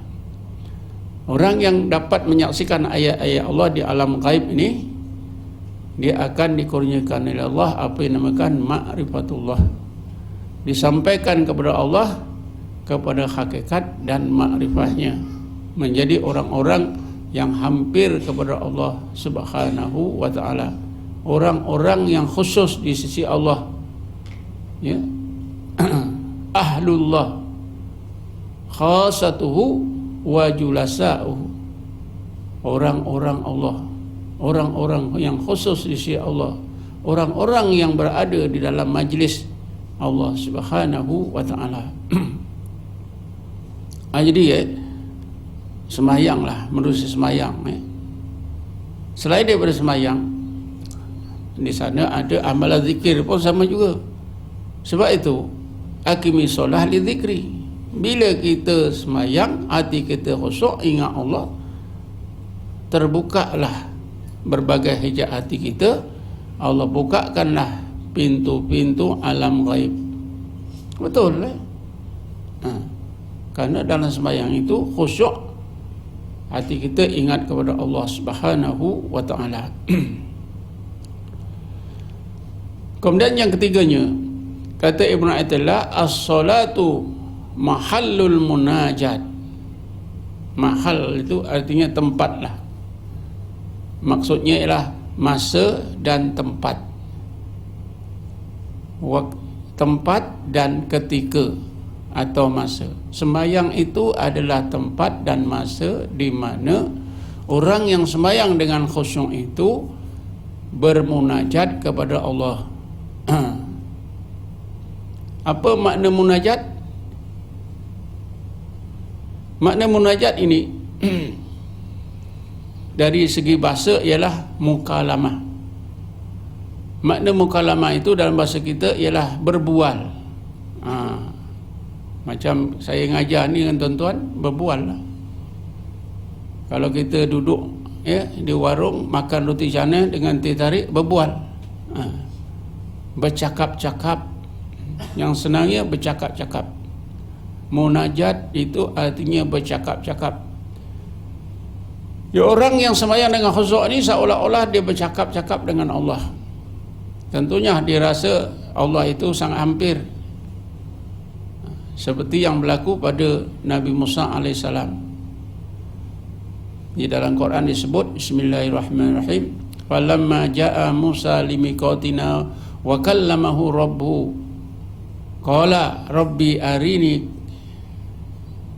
[SPEAKER 1] Orang yang dapat menyaksikan ayat-ayat Allah di alam gaib ini, dia akan dikurniakan oleh Allah apa yang dinamakan ma'rifatullah. Disampaikan kepada Allah kepada hakikat dan makrifahnya, menjadi orang-orang yang hampir kepada Allah Subhanahu wa taala, orang-orang yang khusus di sisi Allah, ya. Ahlullah khasatuhu wa julasa'uhu, orang-orang Allah, orang-orang yang khusus di sisi Allah, orang-orang yang berada di dalam majlis Allah Subhanahu wa taala. Jadi semayanglah, menerusi semayang. Selain daripada semayang, di sana ada amalan zikir pun sama juga. Sebab itu akimi solah li zikri. Bila kita semayang, hati kita khusyuk, ingat Allah, terbukalah berbagai hijab hati kita. Allah bukakanlah pintu-pintu alam gaib. Betul lah. Karena dalam sembahyang itu khusyuk, hati kita ingat kepada Allah Subhanahu wa taala. Kemudian yang ketiganya, kata Ibnu Athaillah, as-salatu mahallul munajat. Mahal itu artinya tempat lah. Maksudnya ialah masa dan tempat. Tempat dan ketika atau masa. Sembahyang itu adalah tempat dan masa di mana orang yang sembahyang dengan khusyuk itu bermunajat kepada Allah. Apa makna munajat? Makna munajat ini dari segi bahasa ialah mukalamah. Makna mukalamah itu dalam bahasa kita ialah berbual. Macam saya ngajar ni dengan tuan-tuan, berbual lah. Kalau kita duduk di warung makan roti canai dengan teh tarik, berbual, bercakap-cakap. Yang senangnya bercakap-cakap. Munajat itu artinya bercakap-cakap. Ya, orang yang sembahyang dengan khusyuk ni seolah-olah dia bercakap-cakap dengan Allah. Tentunya dia rasa Allah itu sangat hampir, seperti yang berlaku pada Nabi Musa AS. Di dalam Quran disebut, Bismillahirrahmanirrahim, falamma ja'a Musa limiqatina wa kallamahu rabbuhu qala rabbi arini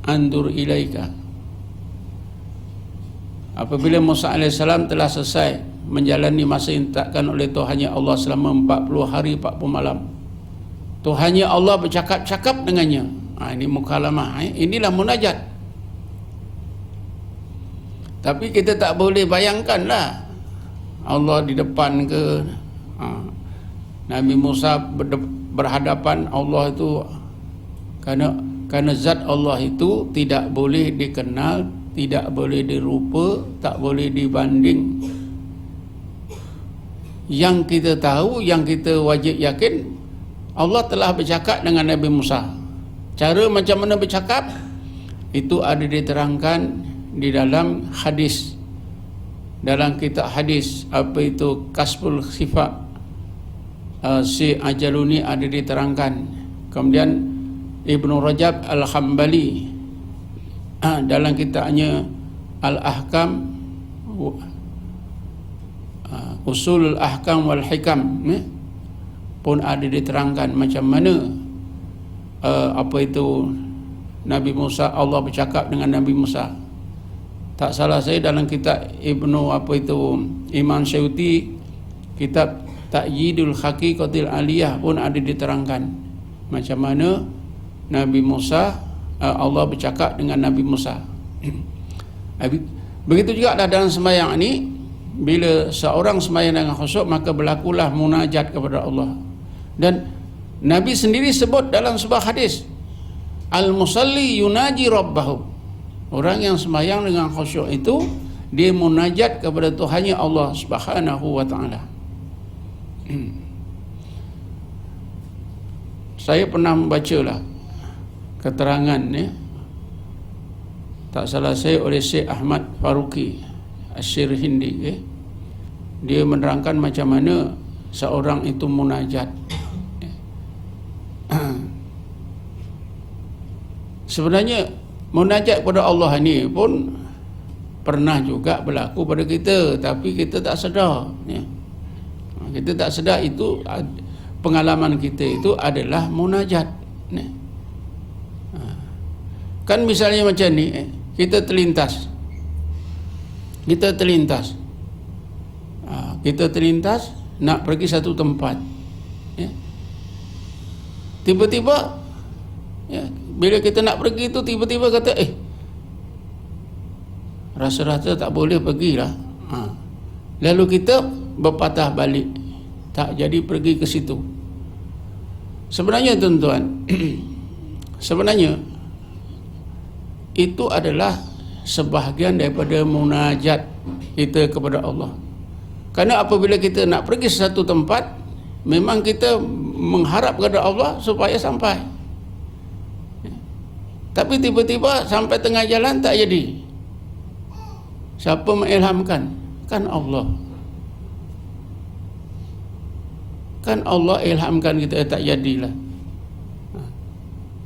[SPEAKER 1] andur ilaika. Apabila Musa AS telah selesai menjalani masa yang ditetapkan oleh Tuhannya Allah selama 40 hari 40 malam, Tuhannya Allah bercakap-cakap dengannya. Ini mukalamah, inilah munajat. Tapi kita tak boleh bayangkanlah Allah di depan ke, Nabi Musa berhadapan Allah itu, kerana zat Allah itu tidak boleh dikenal, tidak boleh dirupa, tak boleh dibanding. Yang kita tahu, yang kita wajib yakin, Allah telah bercakap dengan Nabi Musa. Cara macam mana bercakap itu ada diterangkan di dalam hadis, dalam kitab hadis, apa itu Kasful Sifat, si Ajaluni ada diterangkan. Kemudian Ibnu Rajab Al-Hambali dalam kitabnya Al-Ahkam, Usulul Ahkam wal Hikam, pun ada diterangkan macam mana apa itu Nabi Musa, Allah bercakap dengan Nabi Musa. Tak salah saya dalam kitab Ibnu Imam Syuuti, kitab Ta'yidul Haqiqatil Aliyah pun ada diterangkan macam mana Nabi Musa, Allah bercakap dengan Nabi Musa. Begitu juga dalam sembahyang ini, bila seorang sembahyang dengan khusyuk, maka berlakulah munajat kepada Allah. Dan Nabi sendiri sebut dalam sebuah hadis, al-musalli yunaji rabbahu. Orang yang sembahyang dengan khusyuk itu, dia munajat kepada Tuhannya Allah Subhanahu wa taala. saya pernah membacalah keterangan tak salah saya oleh Syekh Ahmad Faruqi Asyir Hindi, dia menerangkan macam mana seorang itu munajat. Sebenarnya munajat kepada Allah ni pun pernah juga berlaku pada kita, tapi kita tak sedar. Kita tak sedar itu pengalaman kita itu adalah munajat. Kan misalnya macam ni, kita terlintas, nak pergi satu tempat, tiba-tiba bila kita nak pergi tu tiba-tiba kata rasa-rasa tak boleh pergilah. Lalu kita berpatah balik, tak jadi pergi ke situ. Sebenarnya tuan-tuan, sebenarnya itu adalah sebahagian daripada munajat kita kepada Allah. Kerana apabila kita nak pergi ke satu tempat, memang kita mengharap kepada Allah supaya sampai. Tapi tiba-tiba sampai tengah jalan tak jadi. Siapa mengilhamkan? Kan Allah. Kan Allah ilhamkan kita, tak jadilah.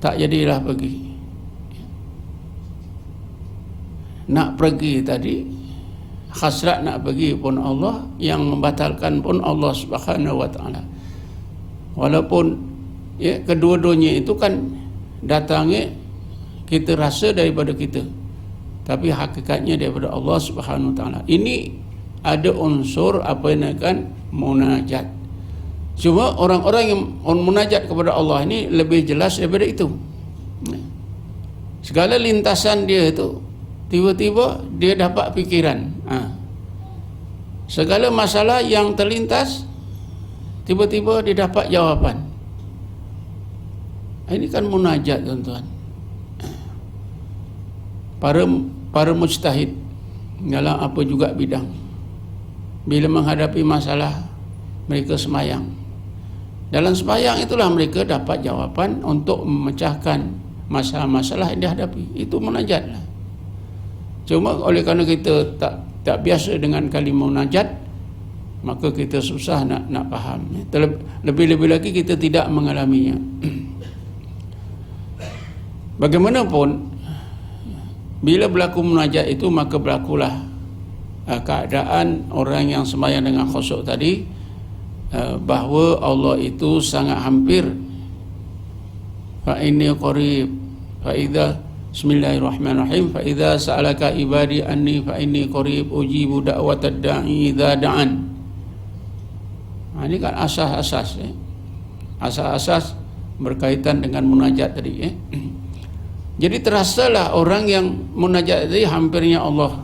[SPEAKER 1] Tak jadilah pergi. Nak pergi tadi, hasrat nak pergi pun Allah, yang membatalkan pun Allah Subhanahu wa taala. Walaupun kedua-duanya itu kan datangnya kita rasa daripada kita, tapi hakikatnya daripada Allah Subhanahu wa taala. Ini ada unsur apa yang akan munajat. Cuma orang-orang yang munajat kepada Allah ini lebih jelas daripada itu. Segala lintasan dia itu tiba-tiba dia dapat fikiran. Segala masalah yang terlintas tiba-tiba dia dapat jawapan. Ini kan munajat, tuan-tuan. Para mujtahid dalam apa juga bidang, bila menghadapi masalah mereka semayang. Dalam semayang itulah mereka dapat jawapan untuk memecahkan masalah-masalah yang dihadapi. Itu munajatlah. Cuma oleh kerana kita tak biasa dengan kalimah munajat, maka kita susah nak faham. Lebih-lebih lagi kita tidak mengalaminya. Bagaimanapun, bila berlaku munajat itu, maka berlakulah keadaan orang yang sembahyang dengan khusyuk tadi, bahawa Allah itu sangat hampir. Fa inni qarib, fa idza bismillahirrahmanirrahim, fa idza sa'alaka ibadi anni fa inni qarib ujibu da'watad da'i idza da'an. Ini kan asas-asas asas-asas berkaitan dengan munajat tadi. Jadi terasalah orang yang munajat tadi hampirnya Allah,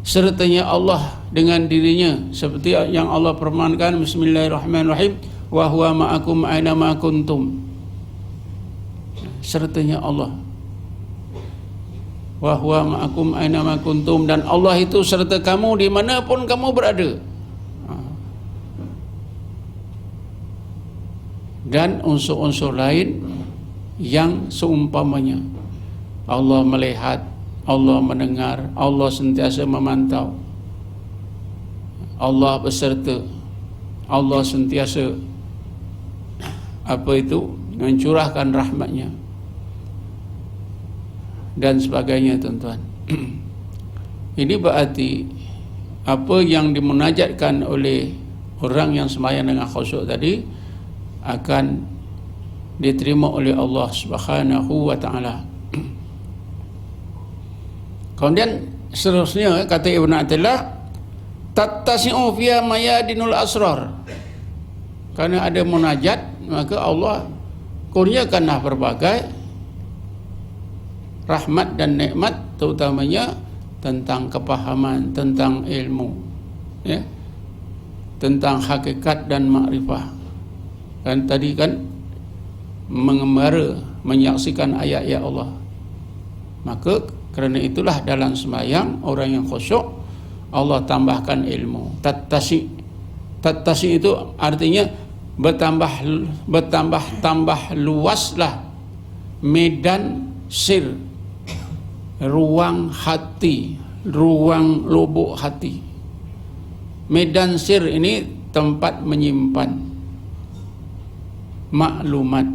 [SPEAKER 1] sertanya Allah dengan dirinya, seperti yang Allah firmankan, bismillahirrahmanirrahim, wa huwa ma'akum aina ma kuntum. Sertanya Allah, wa huwa ma'akum aina ma kuntum, dan Allah itu serta kamu dimanapun kamu berada. Dan unsur-unsur lain yang seumpamanya. Allah melihat, Allah mendengar, Allah sentiasa memantau, Allah beserta, Allah sentiasa mencurahkan rahmatnya dan sebagainya, tuan-tuan. Ini berarti apa yang dimunajatkan oleh orang yang sembahyang dengan khusyuk tadi akan diterima oleh Allah Subhanahu wa taala. Kemudian seterusnya kata Ibn Athaillah, tattasi'u fiha mayadinul asrar. Karena ada munajat, maka Allah kurniakanlah berbagai rahmat dan nikmat, terutamanya tentang kepahaman, tentang ilmu, tentang hakikat dan makrifah. Kan tadi kan mengembara, menyaksikan ayat-ayat Allah. Maka kerana itulah dalam sembahyang orang yang khusyuk, Allah tambahkan ilmu. Tattasi itu artinya bertambah luaslah medan sir, ruang hati, ruang lubuk hati. Medan sir ini tempat menyimpan maklumat,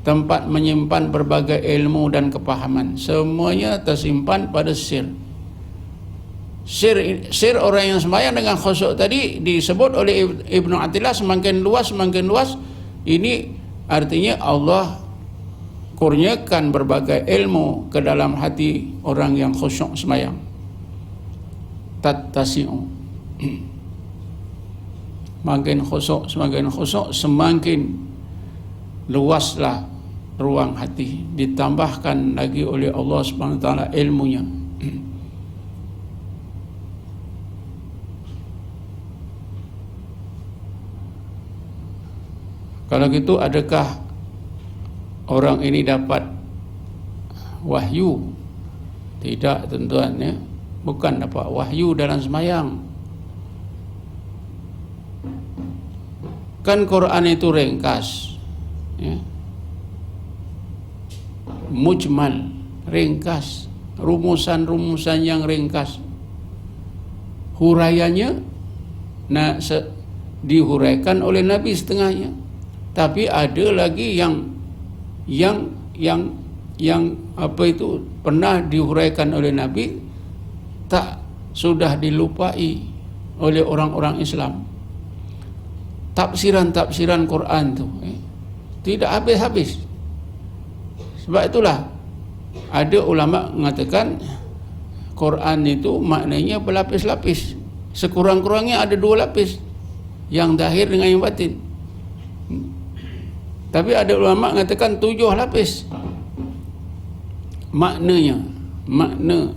[SPEAKER 1] tempat menyimpan berbagai ilmu dan kepahaman. Semuanya tersimpan pada sir. Sir orang yang sembahyang dengan khusyuk tadi disebut oleh Ibnu Athilah semakin luas. Ini artinya Allah kurniakan berbagai ilmu ke dalam hati orang yang khusyuk sembahyang. Tattasi'u. Semakin khusyuk semakin luaslah ruang hati, ditambahkan lagi oleh Allah Subhanahu wa taala ilmunya. Kalau gitu, adakah orang ini dapat wahyu? Tidak, tuan-tuan, ya. Bukan dapat wahyu dalam sembahyang. Kan Quran itu ringkas, ya. Mujmal, ringkas, rumusan-rumusan yang ringkas. Huraiannya dihuraikan oleh Nabi setengahnya. Tapi ada lagi yang apa itu pernah dihuraikan oleh Nabi, tak sudah dilupai oleh orang-orang Islam. Tafsiran Quran tu tidak habis-habis. Sebab itulah ada ulama mengatakan Quran itu maknanya berlapis-lapis. Sekurang-kurangnya ada 2 lapis, yang zahir dengan yang batin. Tapi ada ulama mengatakan 7 lapis maknanya. Makna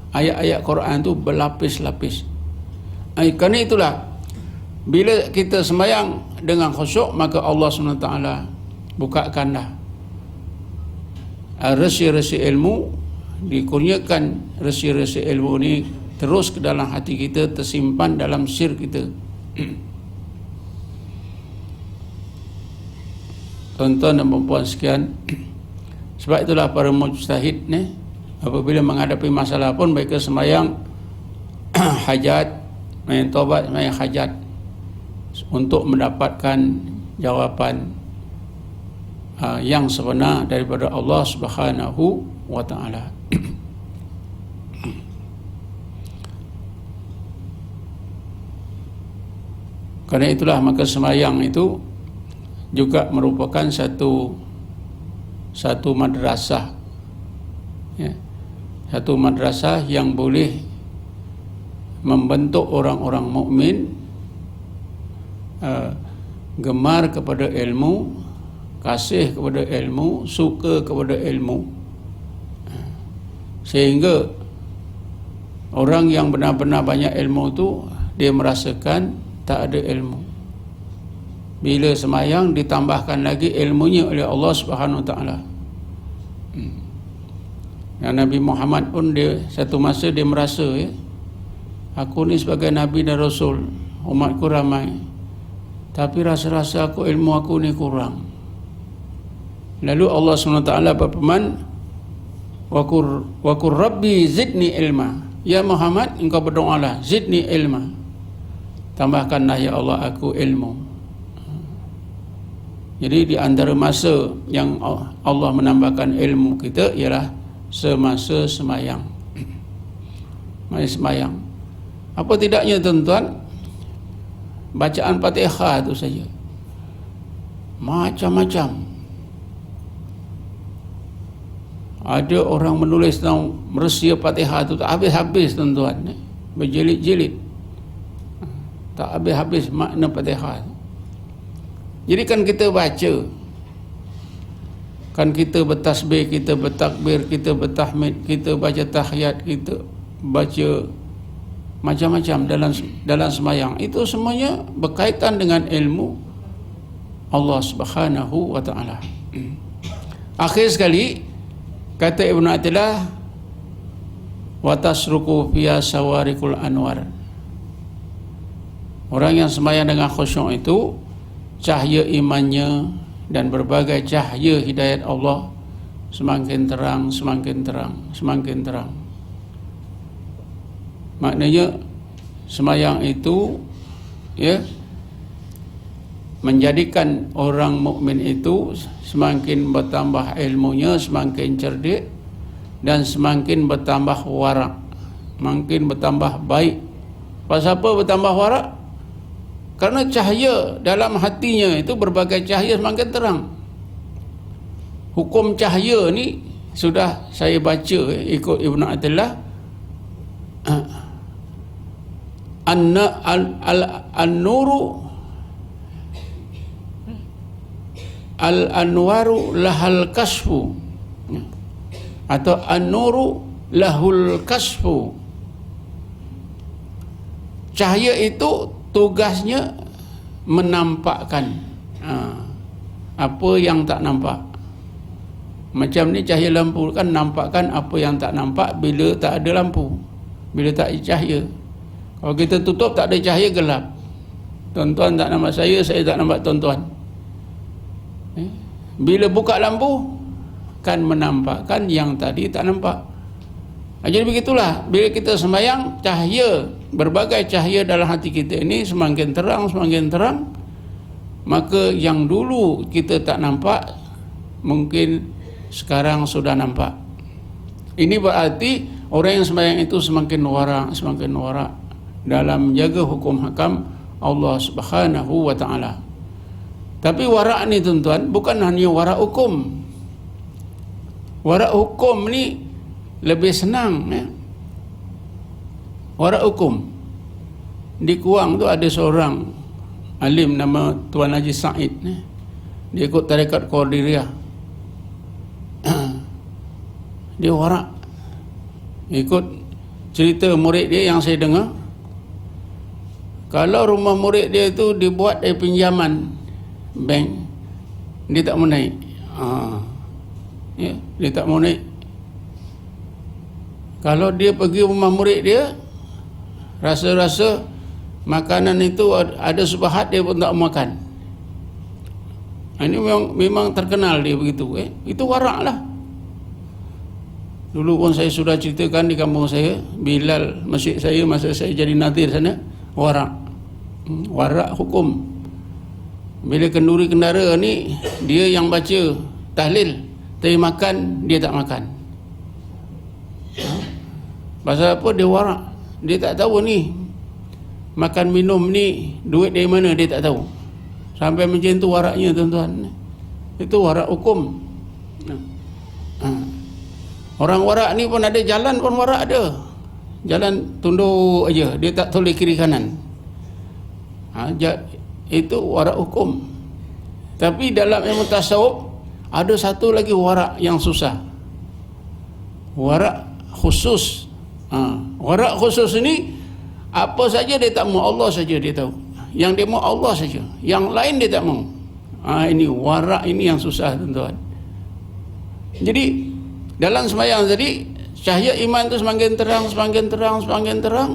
[SPEAKER 1] ayat-ayat Quran itu berlapis-lapis. Kerana itulah bila kita sembahyang dengan khusyuk, maka Allah SWT bukakanlah resi-resi ilmu, dikurniakan resi-resi ilmu ini terus ke dalam hati kita, tersimpan dalam sir kita. Tuan-tuan dan puan sekian, sebab itulah para mujtahid ni apabila menghadapi masalah pun, mereka sembahyang hajat, main taubat, main hajat untuk mendapatkan jawapan yang sebenar daripada Allah Subhanahu wa taala. Karena itulah maka sembahyang itu juga merupakan satu madrasah, ya, satu madrasah yang boleh membentuk orang-orang mukmin gemar kepada ilmu, kasih kepada ilmu, suka kepada ilmu, sehingga orang yang benar-benar banyak ilmu tu dia merasakan tak ada ilmu. Bila sembahyang ditambahkan lagi ilmunya oleh Allah Subhanahu wa taala. Yang Nabi Muhammad pun dia satu masa dia merasa, ya, aku ni sebagai Nabi dan Rasul, umatku ramai, tapi rasa-rasa ilmu aku ni kurang. Lalu Allah SWT berfirman, wa qur rabbi zidni ilma. Ya Muhammad, engkau berdoalah, zidni ilma, tambahkanlah ya Allah aku ilmu. Jadi di antara masa yang Allah menambahkan ilmu kita ialah semasa sembahyang. Masa sembahyang. Apa tidaknya tuan-tuan, bacaan Fatihah itu saja macam-macam. Ada orang menulis tentang meresia Fatihah itu tak habis-habis tuan-tuan, berjilid-jilid, tak habis-habis makna Fatihah. Jadi kan kita baca, kan kita bertasbih, kita bertakbir, kita bertahmid, kita baca tahiyat, kita baca macam-macam dalam sembahyang. Itu semuanya berkaitan dengan ilmu Allah Subhanahu wa taala. Akhir sekali kata Ibnu Athilah, wa tasruku fiya sawarikul anwar. Orang yang sembahyang dengan khusyuk itu cahaya imannya dan berbagai cahaya hidayat Allah semakin terang, semakin terang, semakin terang. Maknanya sembahyang itu menjadikan orang mukmin itu semakin bertambah ilmunya, semakin cerdik dan semakin bertambah warak, makin bertambah baik. Pasal apa bertambah warak? Karena cahaya dalam hatinya itu berbagai cahaya semakin terang. Hukum cahaya ni sudah saya baca ikut Ibn Attillah. An-nuru al-anwaru lahal kasfu, atau an-nuru lahul kasfu. Cahaya itu tugasnya menampakkan apa yang tak nampak. Macam ni cahaya lampu kan nampakkan apa yang tak nampak bila tak ada lampu, bila tak ada cahaya. Kalau kita tutup tak ada cahaya, gelap. Tuan-tuan tak nampak saya tak nampak tuan-tuan. Bila buka lampu kan menampakkan yang tadi tak nampak. Jadi begitulah, bila kita sembahyang, cahaya, berbagai cahaya dalam hati kita ini semakin terang, semakin terang. Maka yang dulu kita tak nampak mungkin sekarang sudah nampak. Ini berarti orang yang sembahyang itu semakin warak, semakin warak dalam menjaga hukum hakam Allah Subhanahu wa taala. Tapi warak ni tuan-tuan bukan hanya warak hukum. Warak hukum ni lebih senang ya. Warak hukum di Kuang tu ada seorang alim nama Tuan Haji Said ya. Dia ikut tarekat Qadiriyah. Dia warak. Ikut cerita murid dia yang saya dengar, kalau rumah murid dia itu dibuat dari pinjaman bank, dia tak mau naik. Dia tak mau naik. Kalau dia pergi rumah murid dia, rasa-rasa makanan itu ada subhat, dia pun tak mau makan. Ini memang terkenal dia begitu. Itu warak lah. Dulu pun saya sudah ceritakan di kampung saya, Bilal masjid saya masa saya jadi nadir sana, warak. Warak hukum. Bila kenduri kendara ni, dia yang baca tahlil, tapi makan dia tak makan. Pasal apa? Dia warak. Dia tak tahu ni makan minum ni duit dari mana, dia tak tahu. Sampai macam tu waraknya tuan-tuan. Itu warak hukum. Orang warak ni pun ada, jalan pun warak ada. Jalan tunduk aja, dia tak toleh kiri kanan. Itu warak hukum. Tapi dalam ilmu tasawuf ada satu lagi warak yang susah. Warak khusus. Warak khusus ni apa saja dia tak mau, Allah saja dia tahu. Yang dia mau Allah saja, yang lain dia tak mau. Ini warak ini yang susah tuan-tuan. Jadi dalam sembahyang tadi, cahaya iman tu semakin terang, semakin terang, semakin terang.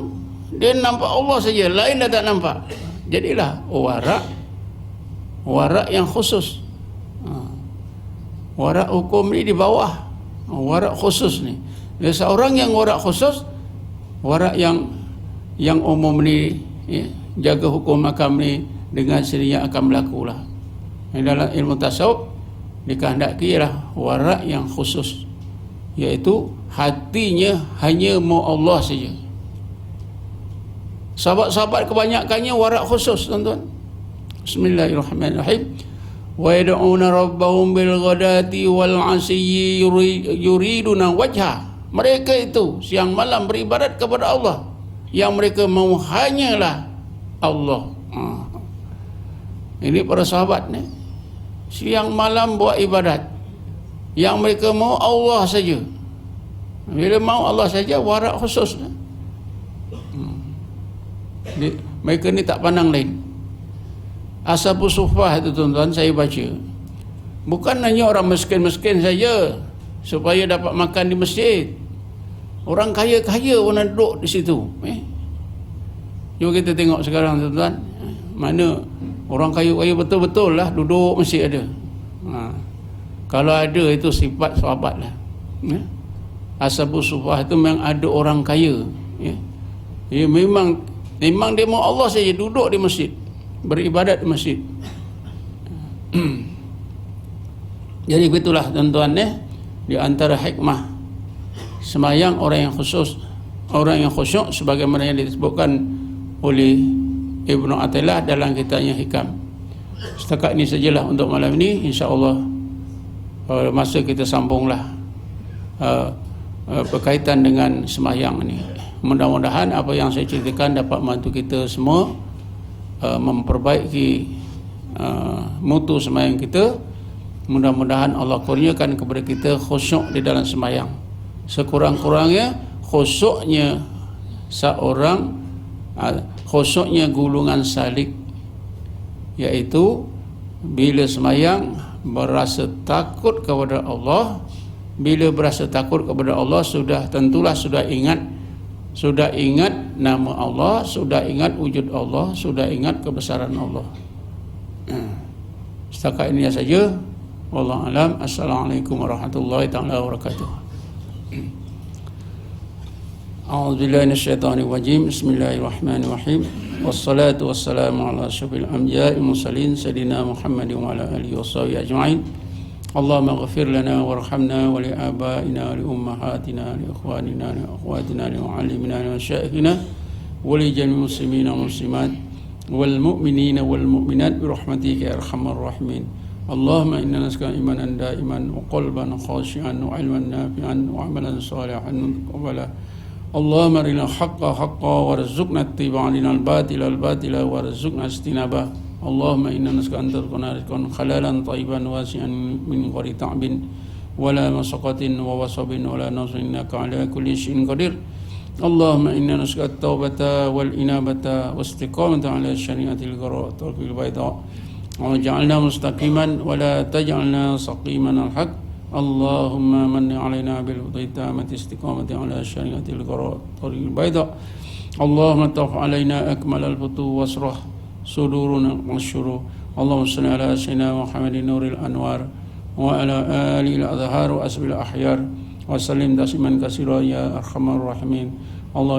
[SPEAKER 1] Dia nampak Allah saja, lain dah tak nampak. Jadilah warak yang khusus. Warak hukum ni di bawah warak khusus ni. Dia seorang yang warak khusus, warak yang umum ni ya, jaga hukum makam ni dengan sendirinya akan berlaku lah. Dalam ilmu tasawuf dikehendaki lah warak yang khusus, iaitu hatinya hanya mau Allah saja. Sahabat-sahabat kebanyakannya warak khusus tuan-tuan. Bismillahirrahmanirrahim. Wa yad'una rabbahum bil ghadati wal 'ashiyyi yuriduna wajha. Mereka itu siang malam beribadat kepada Allah. Yang mereka mau hanyalah Allah. Ini para sahabat ni, siang malam buat ibadat. Yang mereka mau Allah saja. Bila mau Allah saja, warak khusus. Mereka ni tak pandang lain. Ashabus Suffah itu tuan-tuan saya baca, bukan hanya orang miskin-miskin saja supaya dapat makan di masjid. Orang kaya-kaya pun duduk di situ. Jom kita tengok sekarang tuan-tuan, mana orang kaya-kaya betul-betul lah duduk masjid ada. Kalau ada itu sifat sahabat lah. Ashabus Suffah itu memang ada orang kaya. Ya, memang dia mau Allah saja duduk di masjid, beribadat di masjid. Jadi begitulah tuan-tuan, di antara hikmah semayang orang yang khusyuk sebagaimana yang disebutkan oleh Ibnu Athaillah dalam kitabnya Hikam. Setakat ini sajalah untuk malam ini, insya-Allah masa kita sambunglah berkaitan dengan semayang ini. Mudah-mudahan apa yang saya ceritakan dapat membantu kita semua memperbaiki mutu semayang kita. Mudah-mudahan Allah kurniakan kepada kita khusyuk di dalam semayang. Sekurang-kurangnya khusyuknya khusyuknya gulungan salik, iaitu bila semayang berasa takut kepada Allah. Bila berasa takut kepada Allah, tentulah sudah ingat nama Allah, sudah ingat wujud Allah, sudah ingat kebesaran Allah. Setakat ini saja. Wallahu alam. Assalamualaikum warahmatullahi taala wabarakatuh. A'udzubillahi minasyaitonir rajim. Bismillahirrahmanirrahim. Wassalatu wassalamu ala asyrofil anbiya'i mursalin sayyidina Muhammadin wa ala alihi washabihi ajma'in. Allahumma ighfir lana warhamna wa li abaina wa li ummahatina wa li ikhwanina wa li akhwatina wa li muallimina wa masyayikhina wa li jami'il muslimina wal muslimat wal mu'minina wal mu'minat bi rahmatika ya arhamar rahimin. Allahumma inna nas'aluka imanan da'iman wa qalban khashi'an wa 'ilman nafi'an wa 'amalan salihan muqabbala. Allahumma arina haqqa haqqa warzuqna ittiba'an al-batila al-batila warzuqna istinabah. Allahumma inna nas'aluka an tarzuqna rizqan halalan tayyiban wasi'an min ghairi ta'bin wala masaqatin wa wasabin wala nasrin, innaka 'ala kulli syai'in qadir. Allahumma inna nas'aluka at-taubata wal inabata wastiqamata 'ala syari'atil gharatil bayda. وجعلنا مستقيما ولا تجعلنا سقيما الحق. اللهم من علينا بالهدى التامة استقامة على شريعة الطريق البيضاء. اللهم اطرح علينا أكمل الفتوح واسرح صدورنا والشرور. اللهم صل على سيدنا محمد نور الأنوار وعلى آله الأظهار وأسب الأحيار وسلم تسليما كثيرا يا أرحم الراحمين. الله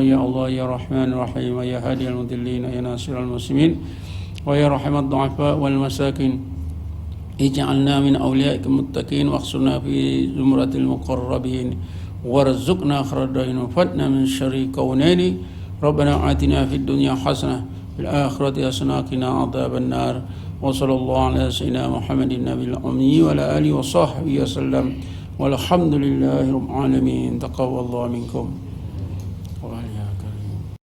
[SPEAKER 1] يا رحمن الرحيم يا هادي المضلين يا ناصر المسلمين ويا رحم الضعفاء والمساكين. اجعلنا من أوليائك المتقين واخسرنا في زمرة المقربين وارزقنا خير الدارين وفتنا من شر كونين. ربنا آتنا في الدنيا حسنة في الآخرة حسنة وقنا عذاب النار. وصلى الله على سيدنا محمد النبي الأمي وعلى آله وصحبه وسلم والحمد لله رب العالمين. تقبل الله منكم وإياكم.